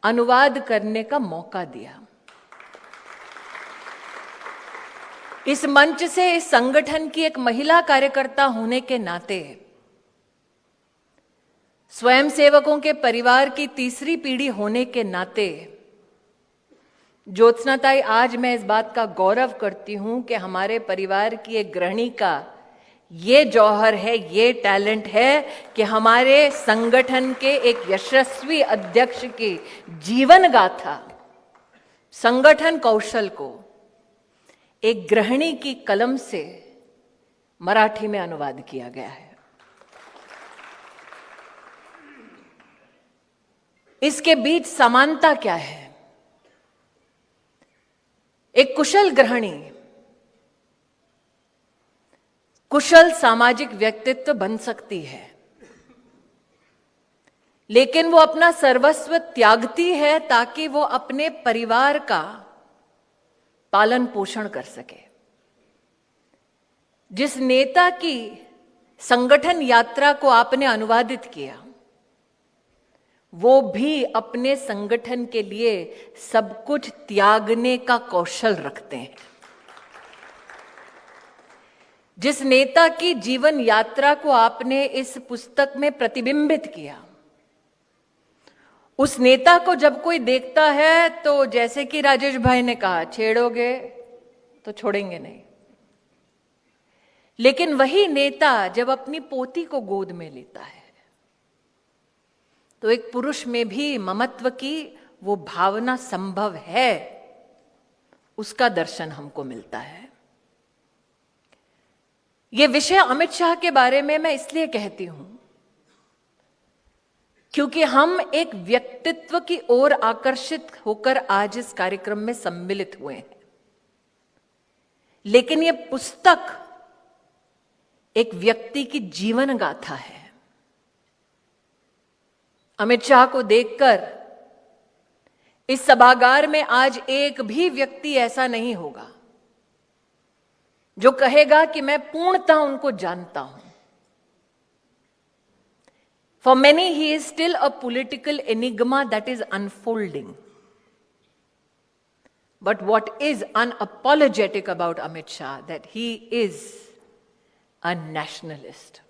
अनुवाद करने का मौका दिया। इस मंच से इस संगठन की एक महिला कार्यकर्ता होने के नाते, स्वयंसेवकों के परिवार की तीसरी पीढ़ी होने के नाते, ज्योत्सनाताई, आज मैं इस बात का गौरव करती हूं कि हमारे परिवार की एक गृहिणी का ये जौहर है, ये टैलेंट है कि हमारे संगठन के एक यशस्वी अध्यक्ष की जीवन गाथा, संगठन कौशल को एक गृहिणी की कलम से मराठी में अनुवाद किया गया है। इसके बीच समानता क्या है? एक कुशल गृहिणी कुशल सामाजिक व्यक्तित्व बन सकती है, लेकिन वो अपना सर्वस्व त्यागती है ताकि वो अपने परिवार का पालन पोषण कर सके। जिस नेता की संगठन यात्रा को आपने अनुवादित किया, वो भी अपने संगठन के लिए सब कुछ त्यागने का कौशल रखते हैं। जिस नेता की जीवन यात्रा को आपने इस पुस्तक में प्रतिबिंबित किया, उस नेता को जब कोई देखता है तो जैसे कि राजेश भाई ने कहा, छेड़ोगे तो छोड़ेंगे नहीं। लेकिन वही नेता जब अपनी पोती को गोद में लेता है तो एक पुरुष में भी ममत्व की वो भावना संभव है, उसका दर्शन हमको मिलता है। ये विषय अमित शाह के बारे में मैं इसलिए कहती हूं क्योंकि हम एक व्यक्तित्व की ओर आकर्षित होकर आज इस कार्यक्रम में सम्मिलित हुए हैं, लेकिन ये पुस्तक एक व्यक्ति की जीवन गाथा है। अमित शाह को देखकर इस सभागार में आज एक भी व्यक्ति ऐसा नहीं होगा जो कहेगा कि मैं पूर्णतः उनको जानता हूं। For many, he is still a political enigma that is unfolding. But what is unapologetic about Amit Shah, that he is a nationalist.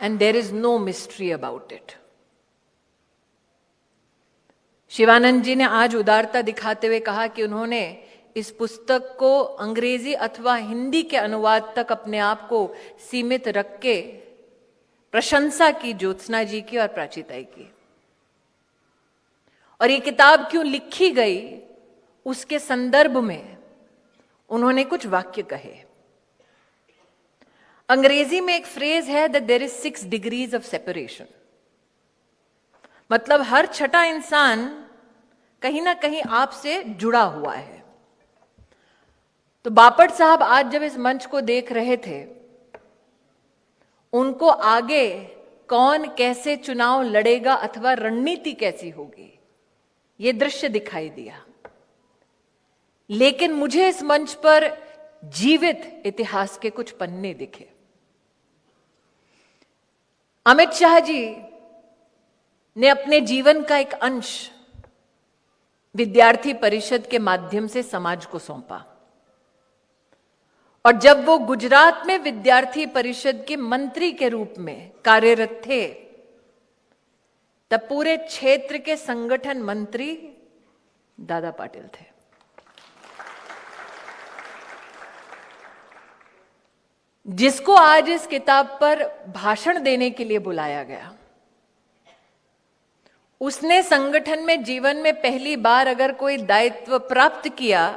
And there is no mystery about it. Shivanand जी ने आज उदारता दिखाते हुए कहा कि उन्होंने इस पुस्तक को अंग्रेजी अथवा हिंदी के अनुवाद तक अपने आप को सीमित रख के प्रशंसा की ज्योत्सना जी की और प्राचीताई की। और ये किताब क्यों लिखी गई, उसके संदर्भ में उन्होंने कुछ वाक्य कहे। अंग्रेजी में एक फ्रेज है that there is 6 degrees of separation. मतलब हर छठा इंसान कहीं ना कहीं आपसे जुड़ा हुआ है। तो बापट साहब आज जब इस मंच को देख रहे थे, उनको आगे कौन कैसे चुनाव लड़ेगा अथवा रणनीति कैसी होगी, यह दृश्य दिखाई दिया। लेकिन मुझे इस मंच पर जीवित इतिहास के कुछ पन्ने दिखे। अमित शाह जी ने अपने जीवन का एक अंश विद्यार्थी परिषद के माध्यम से समाज को सौंपा। और जब वो गुजरात में विद्यार्थी परिषद के मंत्री के रूप में कार्यरत थे, तब पूरे क्षेत्र के संगठन मंत्री दादा पाटिल थे। जिसको आज इस किताब पर भाषण देने के लिए बुलाया गया, उसने संगठन में जीवन में पहली बार अगर कोई दायित्व प्राप्त किया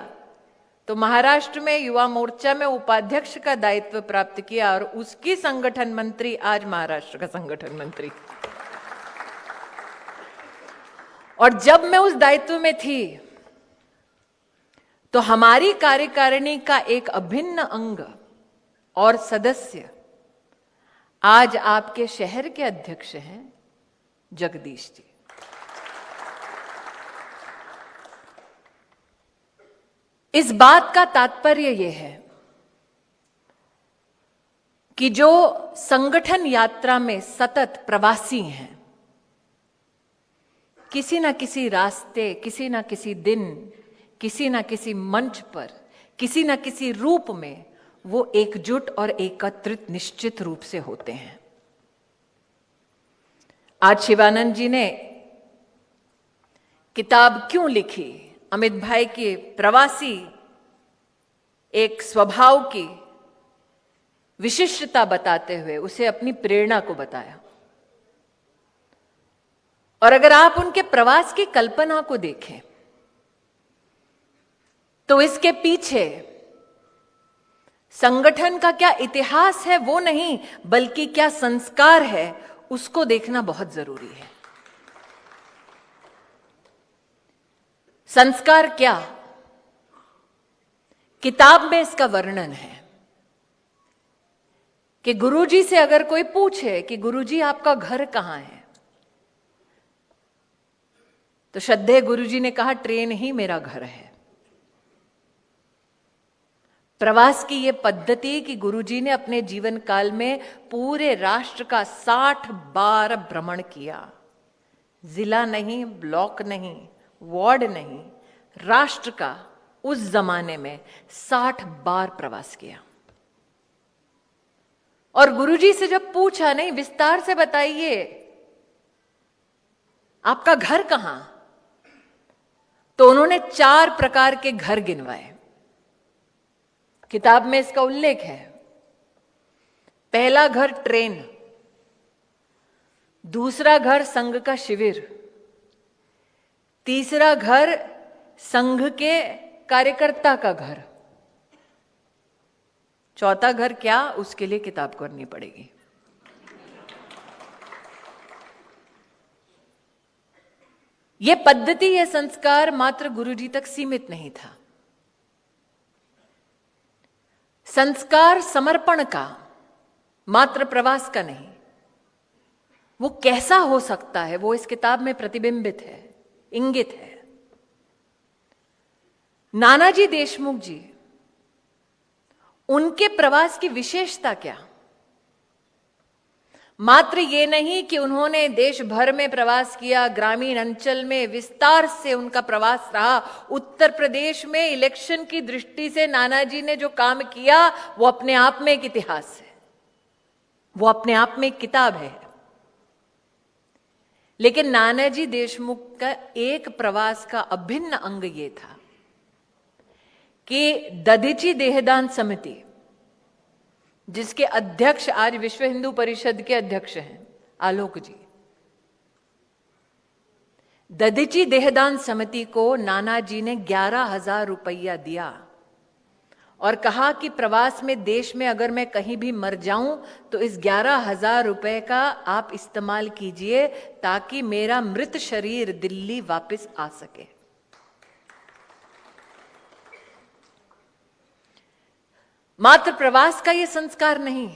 तो महाराष्ट्र में युवा मोर्चा में उपाध्यक्ष का दायित्व प्राप्त किया, और उसकी संगठन मंत्री आज महाराष्ट्र का संगठन मंत्री। और जब मैं उस दायित्व में थी तो हमारी कार्यकारिणी का एक अभिन्न अंग और सदस्य आज आपके शहर के अध्यक्ष हैं जगदीश जी। इस बात का तात्पर्य यह है कि जो संगठन यात्रा में सतत प्रवासी हैं, किसी ना किसी रास्ते, किसी ना किसी दिन, किसी ना किसी मंच पर, किसी ना किसी रूप में वो एकजुट और एकत्रित निश्चित रूप से होते हैं। आज शिवानंद जी ने किताब क्यों लिखी, अमित भाई के प्रवासी एक स्वभाव की विशिष्टता बताते हुए उसे अपनी प्रेरणा को बताया। और अगर आप उनके प्रवास की कल्पना को देखें तो इसके पीछे संगठन का क्या इतिहास है वो नहीं, बल्कि क्या संस्कार है उसको देखना बहुत जरूरी है। संस्कार क्या? किताब में इसका वर्णन है कि गुरुजी से अगर कोई पूछे कि गुरुजी आपका घर कहां है, तो श्रद्धेय गुरुजी ने कहा ट्रेन ही मेरा घर है। प्रवास की यह पद्धति कि गुरुजी ने अपने जीवन काल में पूरे राष्ट्र का 60 बार भ्रमण किया, जिला नहीं, ब्लॉक नहीं, वार्ड नहीं, राष्ट्र का उस जमाने में 60 बार प्रवास किया। और गुरुजी से जब पूछा, नहीं विस्तार से बताइए आपका घर कहां, तो उन्होंने 4 प्रकार के घर गिनवाए। किताब में इसका उल्लेख है। पहला घर ट्रेन, दूसरा घर संघ का शिविर, तीसरा घर संघ के कार्यकर्ता का घर, चौथा घर क्या, उसके लिए किताब करनी पड़ेगी। यह पद्धति, यह संस्कार मात्र गुरुजी तक सीमित नहीं था। संस्कार समर्पण का, मात्र प्रवास का नहीं। वो कैसा हो सकता है वो इस किताब में प्रतिबिंबित है, इंगित है। नानाजी देशमुख जी, उनके प्रवास की विशेषता क्या? मात्र ये नहीं कि उन्होंने देश भर में प्रवास किया, ग्रामीण अंचल में विस्तार से उनका प्रवास रहा। उत्तर प्रदेश में इलेक्शन की दृष्टि से नानाजी ने जो काम किया वो अपने आप में एक इतिहास है, वो अपने आप में एक किताब है। लेकिन नानाजी देशमुख का एक प्रवास का अभिन्न अंग ये था कि दधीची देहदान समिति, जिसके अध्यक्ष आज विश्व हिंदू परिषद के अध्यक्ष हैं आलोक जी, दधीची देहदान समिति को नानाजी ने 11,000 रुपया दिया और कहा कि प्रवास में देश में अगर मैं कहीं भी मर जाऊं तो इस 11,000 रुपए का आप इस्तेमाल कीजिए ताकि मेरा मृत शरीर दिल्ली वापस आ सके। मात्र प्रवास का यह संस्कार नहीं,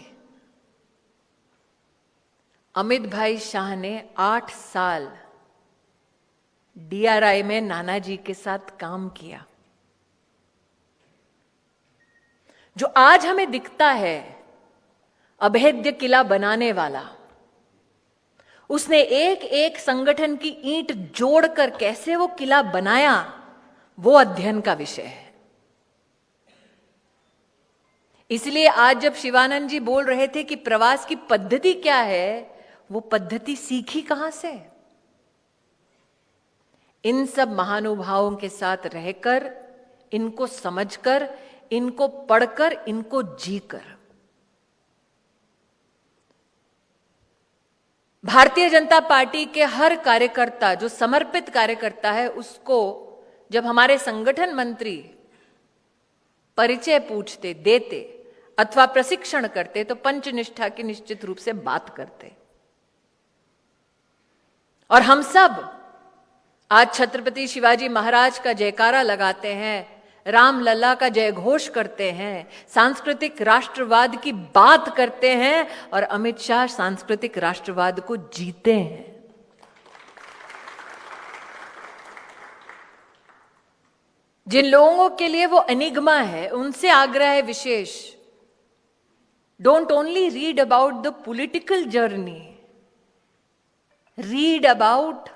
अमित भाई शाह ने 8 साल डीआरआई में नानाजी के साथ काम किया। जो आज हमें दिखता है अभेद्य किला बनाने वाला, उसने एक एक संगठन की ईंट जोड़कर कैसे वो किला बनाया, वो अध्ययन का विषय है। इसलिए आज जब शिवानंद जी बोल रहे थे कि प्रवास की पद्धति क्या है, वो पद्धति सीखी कहां से? इन सब महानुभावों के साथ रहकर, इनको समझकर, इनको पढ़कर, इनको जीकर। भारतीय जनता पार्टी के हर कार्यकर्ता, जो समर्पित कार्यकर्ता है, उसको जब हमारे संगठन मंत्री परिचय पूछते, देते अथवा प्रशिक्षण करते तो पंचनिष्ठा की निश्चित रूप से बात करते। और हम सब आज छत्रपति शिवाजी महाराज का जयकारा लगाते हैं, राम लला का जय घोष करते हैं, सांस्कृतिक राष्ट्रवाद की बात करते हैं और अमित शाह सांस्कृतिक राष्ट्रवाद को जीते हैं। जिन लोगों के लिए वो एनिग्मा है, उनसे आग्रह है विशेष, don't only read about the political journey, read about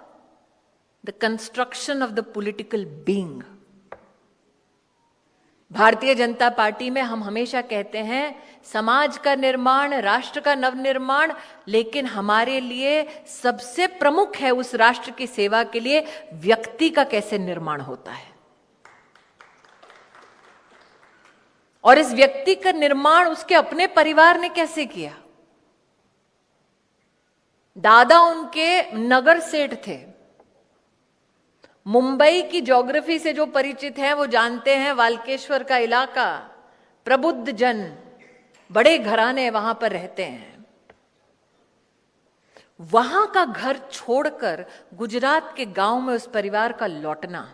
the construction of the political being. Bharatiya Janata party में हम हमेशा कहते हैं समाज का निर्माण, राष्ट्र का नवनिर्माण, लेकिन हमारे लिए सबसे प्रमुख है उस राष्ट्र की सेवा के लिए व्यक्ति का कैसे निर्माण होता है। और इस व्यक्ति का निर्माण उसके अपने परिवार ने कैसे किया। दादा उनके नगर सेठ थे। मुंबई की ज्योग्राफी से जो परिचित हैं वो जानते हैं, वाल्केश्वर का इलाका, प्रबुद्ध जन, बड़े घराने वहां पर रहते हैं। वहां का घर छोड़कर गुजरात के गांव में उस परिवार का लौटना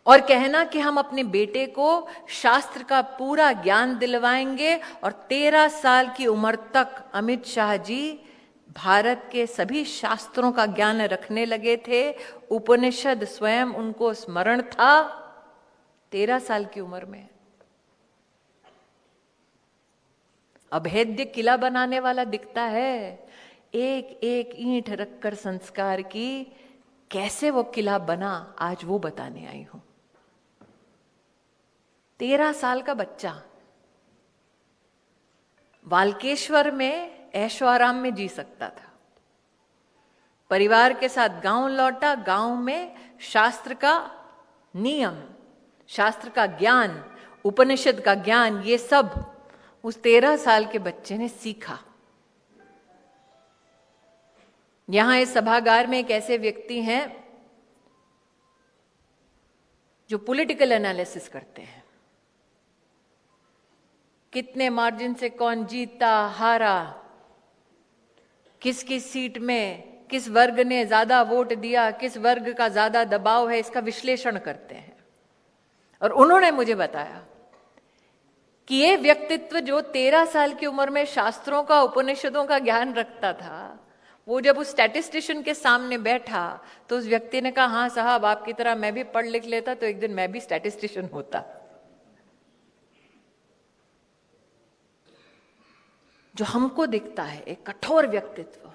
और कहना कि हम अपने बेटे को शास्त्र का पूरा ज्ञान दिलवाएंगे, और 13 साल की उम्र तक अमित शाह जी भारत के सभी शास्त्रों का ज्ञान रखने लगे थे। उपनिषद स्वयं उनको स्मरण था 13 साल की उम्र में। अभेद्य किला बनाने वाला दिखता है, एक एक ईंट रखकर संस्कार की, कैसे वो किला बना आज वो बताने आई हूं। 13 साल का बच्चा वाल्केश्वर में ऐशो आराम में जी सकता था। परिवार के साथ गांव लौटा, गांव में शास्त्र का नियम, शास्त्र का ज्ञान, उपनिषद का ज्ञान, ये सब उस 13 साल के बच्चे ने सीखा। यहां इस सभागार में एक ऐसे व्यक्ति हैं जो पॉलिटिकल एनालिसिस करते हैं, कितने मार्जिन से कौन जीता हारा, किस किस सीट में किस वर्ग ने ज्यादा वोट दिया, किस वर्ग का ज्यादा दबाव है, इसका विश्लेषण करते हैं। और उन्होंने मुझे बताया कि ये व्यक्तित्व जो 13 साल की उम्र में शास्त्रों का, उपनिषदों का ज्ञान रखता था, वो जब उस स्टैटिस्टिशियन के सामने बैठा तो उस व्यक्ति ने कहा, हाँ साहब, आपकी तरह मैं भी पढ़ लिख लेता तो एक दिन मैं भी स्टैटिस्टिशियन होता। जो हमको दिखता है एक कठोर व्यक्तित्व,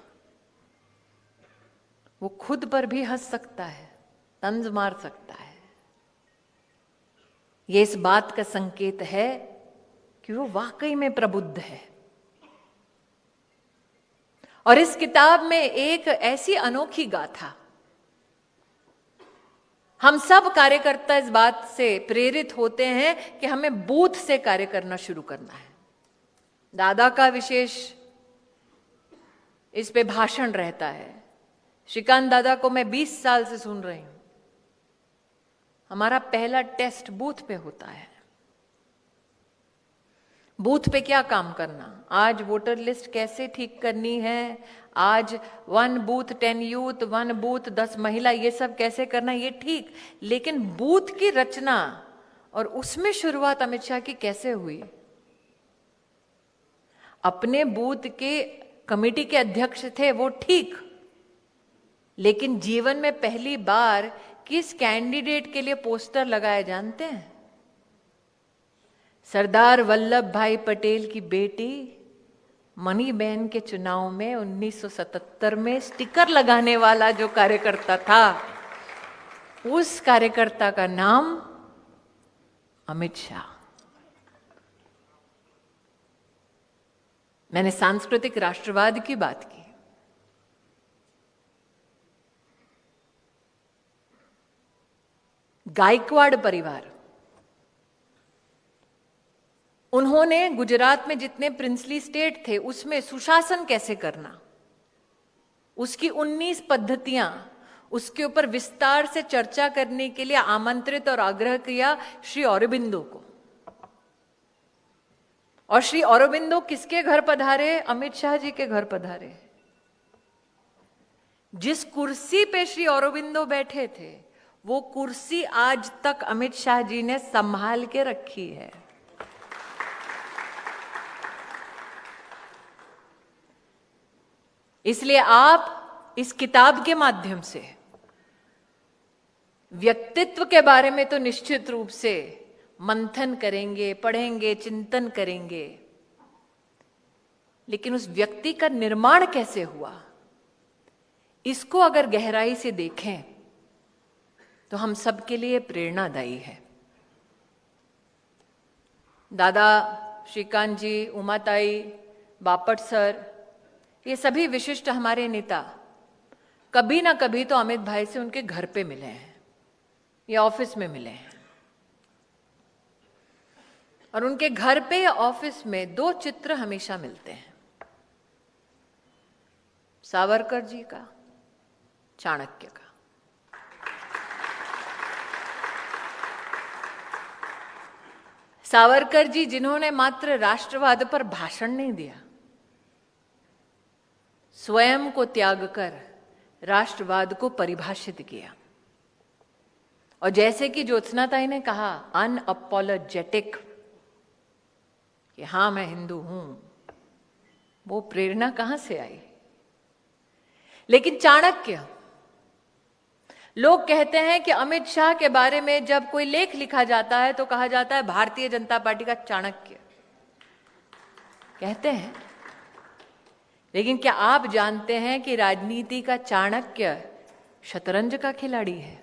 वो खुद पर भी हंस सकता है, तंज मार सकता है। ये इस बात का संकेत है कि वो वाकई में प्रबुद्ध है। और इस किताब में एक ऐसी अनोखी गाथा, हम सब कार्यकर्ता इस बात से प्रेरित होते हैं कि हमें बूथ से कार्य करना शुरू करना है। दादा का विशेष इस पे भाषण रहता है। श्रीकांत दादा को मैं 20 साल से सुन रही हूं। हमारा पहला टेस्ट बूथ पे होता है। बूथ पे क्या काम करना, आज वोटर लिस्ट कैसे ठीक करनी है, आज 1 बूथ 10 यूथ, 1 बूथ 10 महिला, ये सब कैसे करना, ये ठीक। लेकिन बूथ की रचना और उसमें शुरुआत अमित शाह की कैसे हुई। अपने बूथ के कमेटी के अध्यक्ष थे, वो ठीक, लेकिन जीवन में पहली बार किस कैंडिडेट के लिए पोस्टर लगाए जानते हैं? सरदार वल्लभ भाई पटेल की बेटी मणिबेन के चुनाव में 1977 में स्टिकर लगाने वाला जो कार्यकर्ता था, उस कार्यकर्ता का नाम अमित शाह। मैंने सांस्कृतिक राष्ट्रवाद की बात की। गायकवाड़ परिवार, उन्होंने गुजरात में जितने प्रिंसली स्टेट थे उसमें सुशासन कैसे करना, उसकी 19 पद्धतियां, उसके ऊपर विस्तार से चर्चा करने के लिए आमंत्रित और आग्रह किया श्री औरोबिंदो को। और श्री औरोबिंदो किसके घर पधारे? अमित शाह जी के घर पधारे। जिस कुर्सी पे श्री औरोबिंदो बैठे थे वो कुर्सी आज तक अमित शाह जी ने संभाल के रखी है। इसलिए आप इस किताब के माध्यम से व्यक्तित्व के बारे में तो निश्चित रूप से मंथन करेंगे, पढ़ेंगे, चिंतन करेंगे, लेकिन उस व्यक्ति का निर्माण कैसे हुआ इसको अगर गहराई से देखें तो हम सबके लिए प्रेरणादायी है। दादा श्रीकांत जी, उमाताई, बापट सर, ये सभी विशिष्ट हमारे नेता कभी ना कभी तो अमित भाई से उनके घर पे मिले हैं या ऑफिस में मिले हैं। और उनके घर पे या ऑफिस में 2 चित्र हमेशा मिलते हैं, सावरकर जी का, चाणक्य का। सावरकर जी जिन्होंने मात्र राष्ट्रवाद पर भाषण नहीं दिया, स्वयं को त्याग कर राष्ट्रवाद को परिभाषित किया। और जैसे कि ज्योत्सनाताई ने कहा, अनअपोलोजेटिक, कि हां मैं हिंदू हूं, वो प्रेरणा कहां से आई? लेकिन चाणक्य, लोग कहते हैं कि अमित शाह के बारे में जब कोई लेख लिखा जाता है तो कहा जाता है भारतीय जनता पार्टी का चाणक्य, कहते हैं। लेकिन क्या आप जानते हैं कि राजनीति का चाणक्य शतरंज का खिलाड़ी है?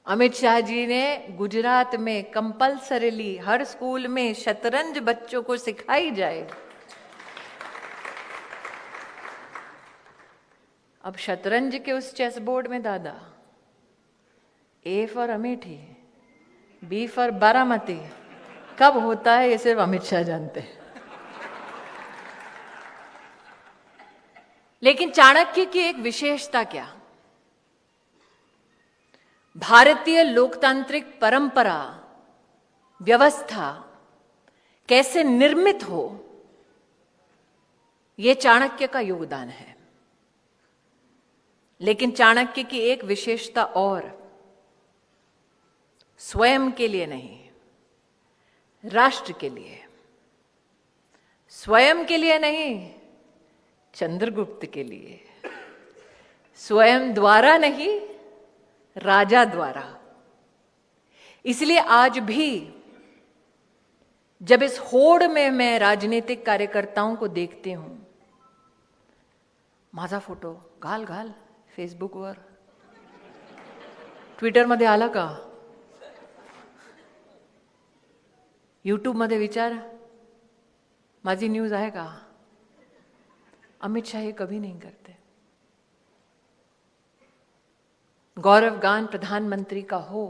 अमित शाह जी ने गुजरात में कंपल्सरीली हर स्कूल में शतरंज बच्चों को सिखाई जाए। अब शतरंज के उस चेस बोर्ड में दादा, A for Amethi, B for Baramati कब होता है ये सिर्फ अमित शाह जानते हैं। लेकिन चाणक्य की एक विशेषता क्या? भारतीय लोकतांत्रिक परंपरा, व्यवस्था कैसे निर्मित हो, यह चाणक्य का योगदान है। लेकिन चाणक्य की एक विशेषता और, स्वयं के लिए नहीं, राष्ट्र के लिए, स्वयं के लिए नहीं, चंद्रगुप्त के लिए, स्वयं द्वारा नहीं, राजा द्वारा। इसलिए आज भी जब इस होड़ में मैं राजनीतिक कार्यकर्ताओं को देखती हूं, माझा फोटो घाल घाल फेसबुकवर, ट्विटरमध्ये आला का, यूट्यूबमध्ये विचार माझी न्यूज आहे का? अमित शाह ये कभी नहीं करते। गौरव गान प्रधानमंत्री का हो,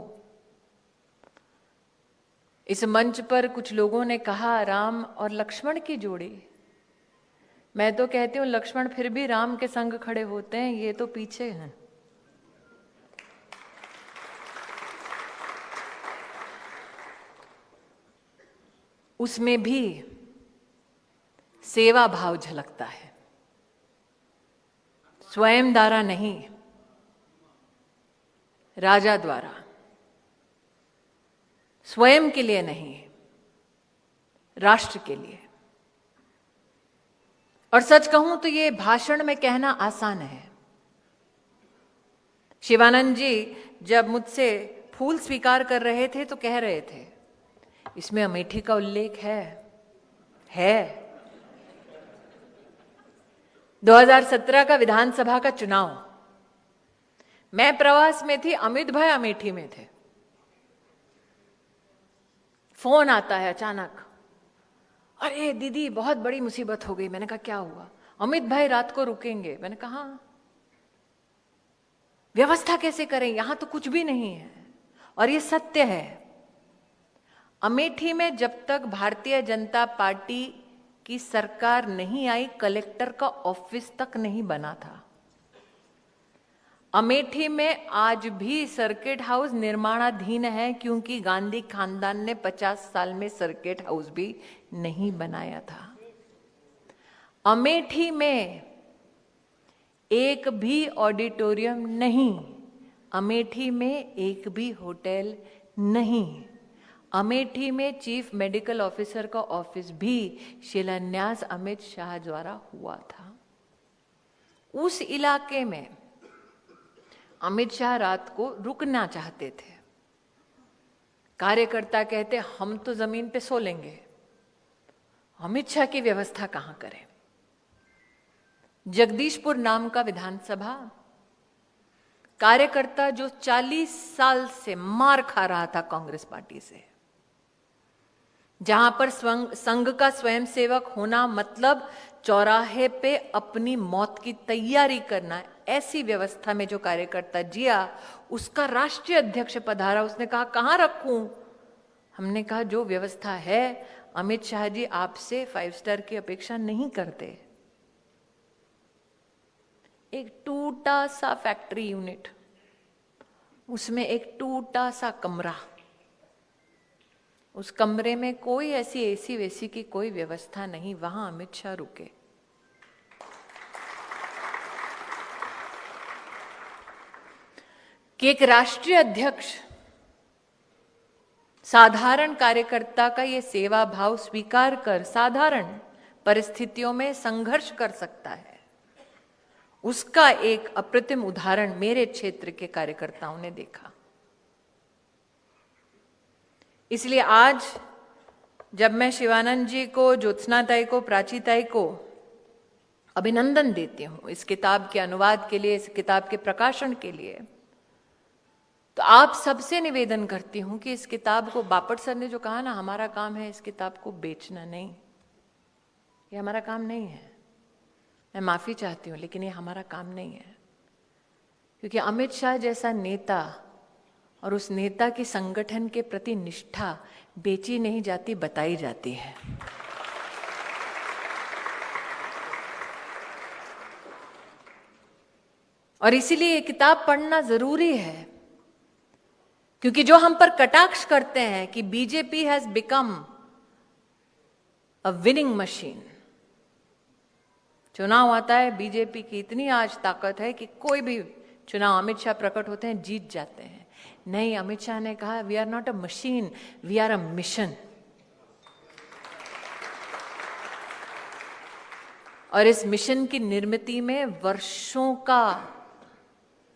इस मंच पर कुछ लोगों ने कहा राम और लक्ष्मण की जोड़ी। मैं तो कहती हूं लक्ष्मण फिर भी राम के संग खड़े होते हैं, ये तो पीछे हैं। उसमें भी सेवा भाव झलकता है, स्वयं द्वारा नहीं, राजा द्वारा, स्वयं के लिए नहीं, राष्ट्र के लिए। और सच कहूं तो ये भाषण में कहना आसान है। शिवानंद जी जब मुझसे फूल स्वीकार कर रहे थे तो कह रहे थे इसमें अमेठी का उल्लेख है। 2017 का विधानसभा का चुनाव, मैं प्रवास में थी, अमित भाई अमेठी में थे। फोन आता है अचानक, अरे दीदी बहुत बड़ी मुसीबत हो गई। मैंने कहा क्या हुआ? अमित भाई रात को रुकेंगे। मैंने कहा हाँ। व्यवस्था कैसे करें? यहां तो कुछ भी नहीं है। और ये सत्य है। अमेठी में जब तक भारतीय जनता पार्टी की सरकार नहीं आई, कलेक्टर का ऑफिस तक नहीं बना था। अमेठी में आज भी सर्किट हाउस निर्माणाधीन है, क्योंकि गांधी खानदान ने 50 साल में सर्किट हाउस भी नहीं बनाया था। अमेठी में एक भी ऑडिटोरियम नहीं, अमेठी में एक भी होटल नहीं, अमेठी में चीफ मेडिकल ऑफिसर का ऑफिस भी शिलान्यास अमित शाह द्वारा हुआ था। उस इलाके में अमित शाह रात को रुकना चाहते थे। कार्यकर्ता कहते हम तो जमीन पे सो लेंगे, अमित शाह की व्यवस्था कहां करें? जगदीशपुर नाम का विधानसभा, कार्यकर्ता जो 40 साल से मार खा रहा था कांग्रेस पार्टी से, जहां पर संघ का स्वयंसेवक होना मतलब चौराहे पे अपनी मौत की तैयारी करना, ऐसी व्यवस्था में जो कार्यकर्ता जिया, उसका राष्ट्रीय अध्यक्ष पधारा। उसने कहा कहां रखूं? हमने कहा जो व्यवस्था है, अमित शाह जी आपसे 5 स्टार की अपेक्षा नहीं करते। एक टूटा सा फैक्ट्री यूनिट, उसमें एक टूटा सा कमरा, उस कमरे में कोई ऐसी एसी वेसी की कोई व्यवस्था नहीं, वहां अमित शाह रुके। कि एक राष्ट्रीय अध्यक्ष साधारण कार्यकर्ता का ये सेवा भाव स्वीकार कर साधारण परिस्थितियों में संघर्ष कर सकता है, उसका एक अप्रतिम उदाहरण मेरे क्षेत्र के कार्यकर्ताओं ने देखा। इसलिए आज जब मैं शिवानंद जी को, ज्योत्सनाताई को, प्राचीताई को अभिनंदन देती हूं इस किताब के अनुवाद के लिए, इस किताब के प्रकाशन के लिए, तो आप सबसे निवेदन करती हूं कि इस किताब को, बापट सर ने जो कहा ना, हमारा काम है इस किताब को बेचना नहीं, ये हमारा काम नहीं है। मैं माफी चाहती हूं, लेकिन ये हमारा काम नहीं है, क्योंकि अमित शाह जैसा नेता और उस नेता की संगठन के प्रति निष्ठा बेची नहीं जाती, बताई जाती है। और इसीलिए ये किताब पढ़ना जरूरी है, क्योंकि जो हम पर कटाक्ष करते हैं कि BJP has become a winning machine, चुनाव आता है, बीजेपी की इतनी आज ताकत है कि कोई भी चुनाव अमित शाह प्रकट होते हैं, जीत जाते हैं। नहीं, अमित शाह ने कहा we are not a machine, we are a mission. और इस मिशन की निर्मिति में वर्षों का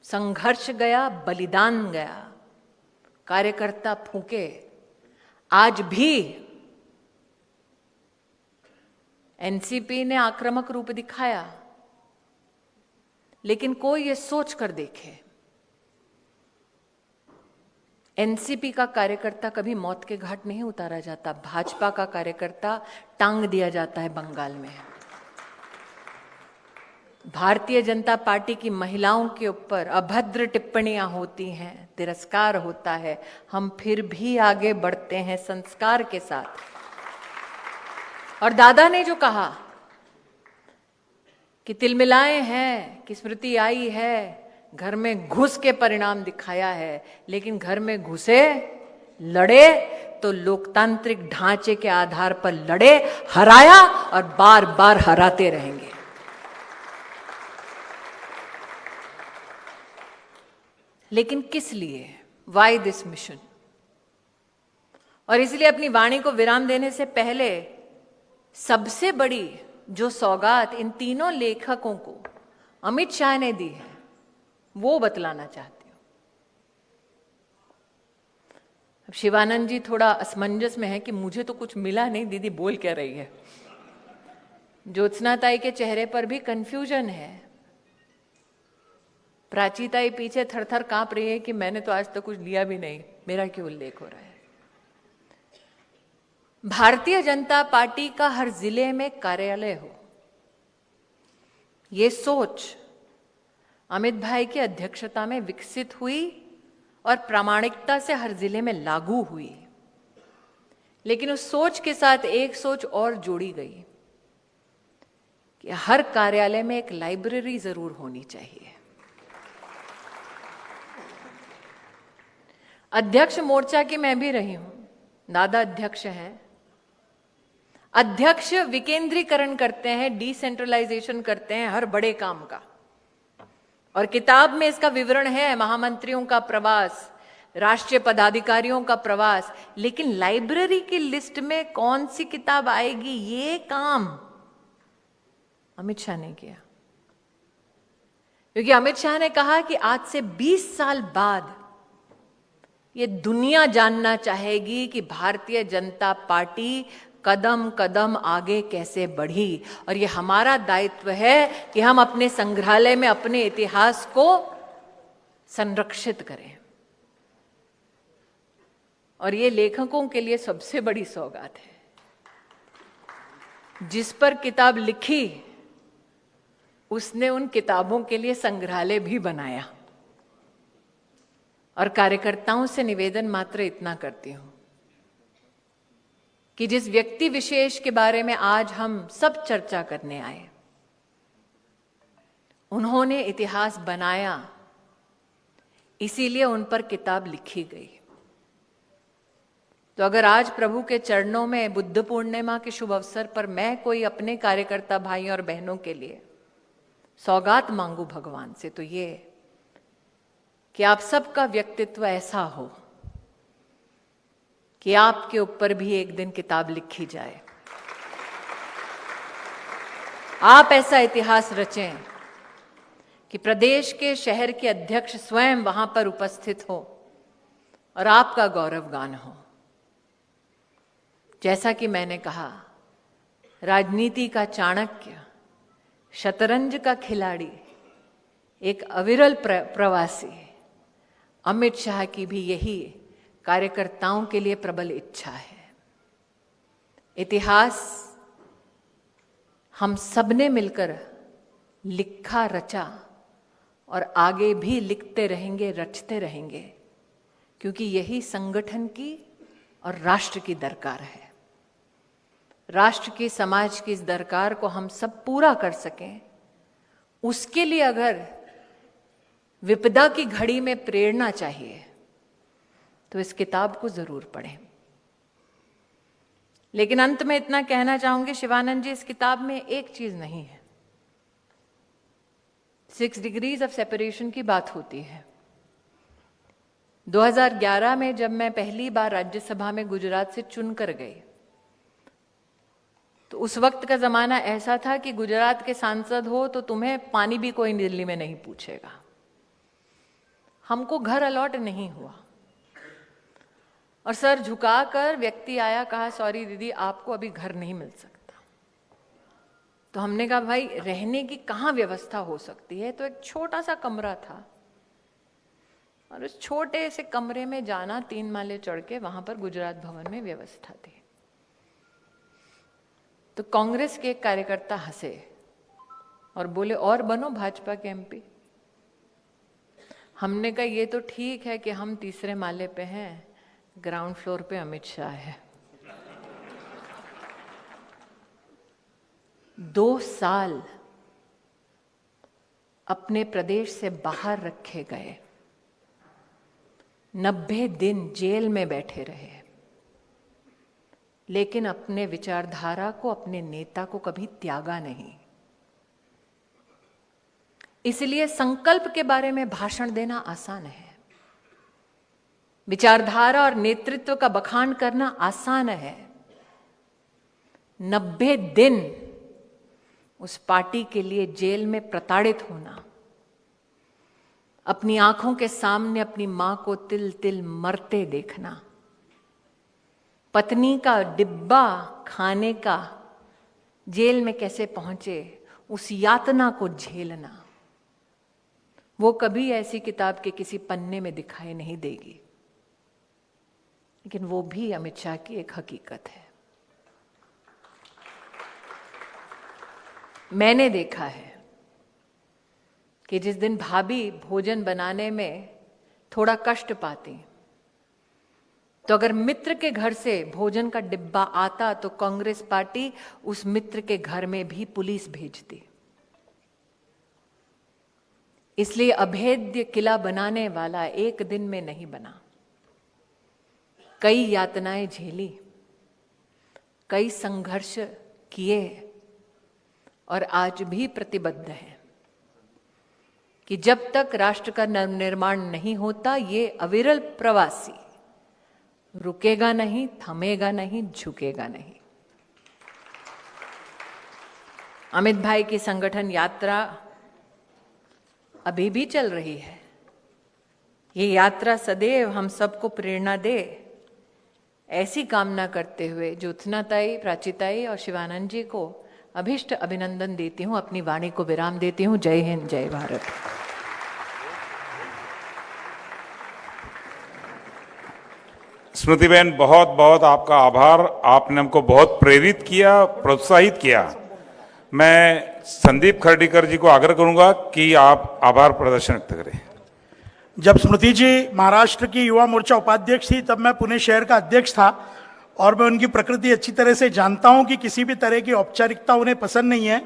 संघर्ष गया, बलिदान गया, कार्यकर्ता फूके। आज भी एनसीपी ने आक्रामक रूप दिखाया, लेकिन कोई ये सोच कर देखे, एनसीपी का कार्यकर्ता कभी मौत के घाट नहीं उतारा जाता, भाजपा का कार्यकर्ता टांग दिया जाता है बंगाल में। भारतीय जनता पार्टी की महिलाओं के ऊपर अभद्र टिप्पणियां होती हैं, तिरस्कार होता है, हम फिर भी आगे बढ़ते हैं संस्कार के साथ। और दादा ने जो कहा कि तिलमिलाए हैं, कि स्मृति आई है, घर में घुस के परिणाम दिखाया है, लेकिन घर में घुसे, लड़े तो लोकतांत्रिक ढांचे के आधार पर लड़े, हराया और बार बार हराते रहेंगे। लेकिन किस लिए? Why this mission? और इसलिए अपनी वाणी को विराम देने से पहले सबसे बड़ी जो सौगात इन तीनों लेखकों को अमित शाह ने दी है, वो बतलाना चाहती हूं। अब शिवानंद जी थोड़ा असमंजस में है कि मुझे तो कुछ मिला नहीं, दीदी बोल क्या रही है। ज्योत्सनाताई के चेहरे पर भी कंफ्यूजन है, प्राचीताई पीछे थरथर कांप रही है कि मैंने तो आज तक कुछ लिया भी नहीं, मेरा क्यों उल्लेख हो रहा है। भारतीय जनता पार्टी का हर जिले में कार्यालय हो, ये सोच अमित भाई की अध्यक्षता में विकसित हुई और प्रामाणिकता से हर जिले में लागू हुई। लेकिन उस सोच के साथ एक सोच और जोड़ी गई कि हर कार्यालय में एक लाइब्रेरी जरूर होनी चाहिए। अध्यक्ष मोर्चा की मैं भी रही हूं, दादा अध्यक्ष हैं। अध्यक्ष विकेंद्रीकरण करते हैं, डिसेंट्रलाइजेशन करते हैं हर बड़े काम का, और किताब में इसका विवरण है, महामंत्रियों का प्रवास, राष्ट्रीय पदाधिकारियों का प्रवास। लेकिन लाइब्रेरी की लिस्ट में कौन सी किताब आएगी, ये काम अमित शाह ने किया। क्योंकि अमित शाह ने कहा कि आज से 20 साल बाद ये दुनिया जानना चाहेगी कि भारतीय जनता पार्टी कदम कदम आगे कैसे बढ़ी, और ये हमारा दायित्व है कि हम अपने संग्रहालय में अपने इतिहास को संरक्षित करें। और ये लेखकों के लिए सबसे बड़ी सौगात है। जिस पर किताब लिखी उसने उन किताबों के लिए संग्रहालय भी बनाया। और कार्यकर्ताओं से निवेदन मात्र इतना करती हूं कि जिस व्यक्ति विशेष के बारे में आज हम सब चर्चा करने आए, उन्होंने इतिहास बनाया, इसीलिए उन पर किताब लिखी गई। तो अगर आज प्रभु के चरणों में बुद्ध पूर्णिमा के शुभ अवसर पर मैं कोई अपने कार्यकर्ता भाई और बहनों के लिए सौगात मांगू भगवान से, तो ये कि आप सबका व्यक्तित्व ऐसा हो कि आपके ऊपर भी एक दिन किताब लिखी जाए। आप ऐसा इतिहास रचें कि प्रदेश के शहर के अध्यक्ष स्वयं वहां पर उपस्थित हो और आपका गौरवगान हो। जैसा कि मैंने कहा, राजनीति का चाणक्य, शतरंज का खिलाड़ी, एक अविरल प्रवासी अमित शाह की भी यही कार्यकर्ताओं के लिए प्रबल इच्छा है। इतिहास हम सबने मिलकर लिखा, रचा और आगे भी लिखते रहेंगे, रचते रहेंगे, क्योंकि यही संगठन की और राष्ट्र की दरकार है। राष्ट्र की, समाज की इस दरकार को हम सब पूरा कर सकें, उसके लिए अगर विपदा की घड़ी में प्रेरणा चाहिए तो इस किताब को जरूर पढ़ें। लेकिन अंत में इतना कहना चाहूंगी, शिवानंद जी, इस किताब में एक चीज नहीं है। 6 डिग्रीज ऑफ सेपरेशन की बात होती है। 2011 में जब मैं पहली बार राज्यसभा में गुजरात से चुनकर गई, तो उस वक्त का जमाना ऐसा था कि गुजरात के सांसद हो तो तुम्हें पानी भी कोई दिल्ली में नहीं पूछेगा। हमको घर अलॉट नहीं हुआ और सर झुकाकर व्यक्ति आया, कहा सॉरी दीदी आपको अभी घर नहीं मिल सकता। तो हमने कहा भाई रहने की कहाँ व्यवस्था हो सकती है? तो एक छोटा सा कमरा था और उस छोटे से कमरे में जाना, 3 माले चढ़ के वहां पर गुजरात भवन में व्यवस्था थी। तो कांग्रेस के एक कार्यकर्ता हंसे और बोले और बनो भाजपा के एमपी। हमने कहा ये तो ठीक है कि हम 3रे माले पे हैं, ग्राउंड फ्लोर पे अमित शाह है। 2 साल अपने प्रदेश से बाहर रखे गए, 90 दिन जेल में बैठे रहे, लेकिन अपने विचारधारा को, अपने नेता को कभी त्यागा नहीं। इसलिए संकल्प के बारे में भाषण देना आसान है, विचारधारा और नेतृत्व का बखान करना आसान है। 90 दिन उस पार्टी के लिए जेल में प्रताड़ित होना, अपनी आंखों के सामने अपनी मां को तिल तिल मरते देखना, पत्नी का डिब्बा खाने का जेल में कैसे पहुंचे, उस यातना को झेलना, वो कभी ऐसी किताब के किसी पन्ने में दिखाई नहीं देगी। लेकिन वो भी अमित शाह की एक हकीकत है। मैंने देखा है कि जिस दिन भाभी भोजन बनाने में थोड़ा कष्ट पाती, तो अगर मित्र के घर से भोजन का डिब्बा आता तो कांग्रेस पार्टी उस मित्र के घर में भी पुलिस भेजती। इसलिए अभेद्य किला बनाने वाला एक दिन में नहीं बना। कई यातनाएं झेली, कई संघर्ष किए और आज भी प्रतिबद्ध है कि जब तक राष्ट्र का निर्माण नहीं होता, ये अविरल प्रवासी रुकेगा नहीं, थमेगा नहीं, झुकेगा नहीं। अमित भाई की संगठन यात्रा अभी भी चल रही है। ये यात्रा सदैव हम सबको प्रेरणा दे, ऐसी कामना करते हुए ज्योत्सनाताई, प्राचीताई और शिवानंद जी को अभिष्ट अभिनंदन देती हूँ, अपनी वाणी को विराम देती हूँ। जय हिंद, जय भारत। स्मृति बहन, बहुत बहुत आपका आभार। आपने हमको बहुत प्रेरित किया, प्रोत्साहित किया। मैं संदीप खर्डीकर जी को आग्रह करूंगा कि आप आभार प्रदर्शन व्यक्त करें। जब स्मृति जी महाराष्ट्र की युवा मोर्चा उपाध्यक्ष थी, तब मैं पुणे शहर का अध्यक्ष था और मैं उनकी प्रकृति अच्छी तरह से जानता हूं कि किसी भी तरह की औपचारिकता उन्हें पसंद नहीं है।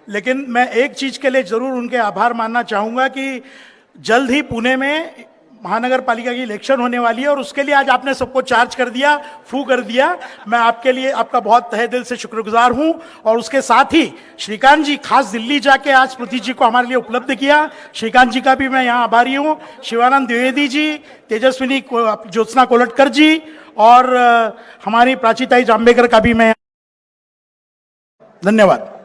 लेकिन मैं एक चीज के लिए जरूर उनके आभार मानना चाहूंगा कि जल्द ही पुणे में महानगर पालिका की इलेक्शन होने वाली है और उसके लिए आज आपने सबको चार्ज कर दिया, फू कर दिया। मैं आपके लिए आपका बहुत तहे दिल से शुक्रगुजार हूं। और उसके साथ ही श्रीकांत जी खास दिल्ली जाके आज स्मृति जी को हमारे लिए उपलब्ध किया, श्रीकांत जी का भी मैं यहाँ आभारी हूँ। शिवानंद द्विवेदी जी, तेजस्विनी ज्योत्सना कोलटकर जी और हमारी प्राचीताई जाम्बेकर का भी मैं धन्यवाद।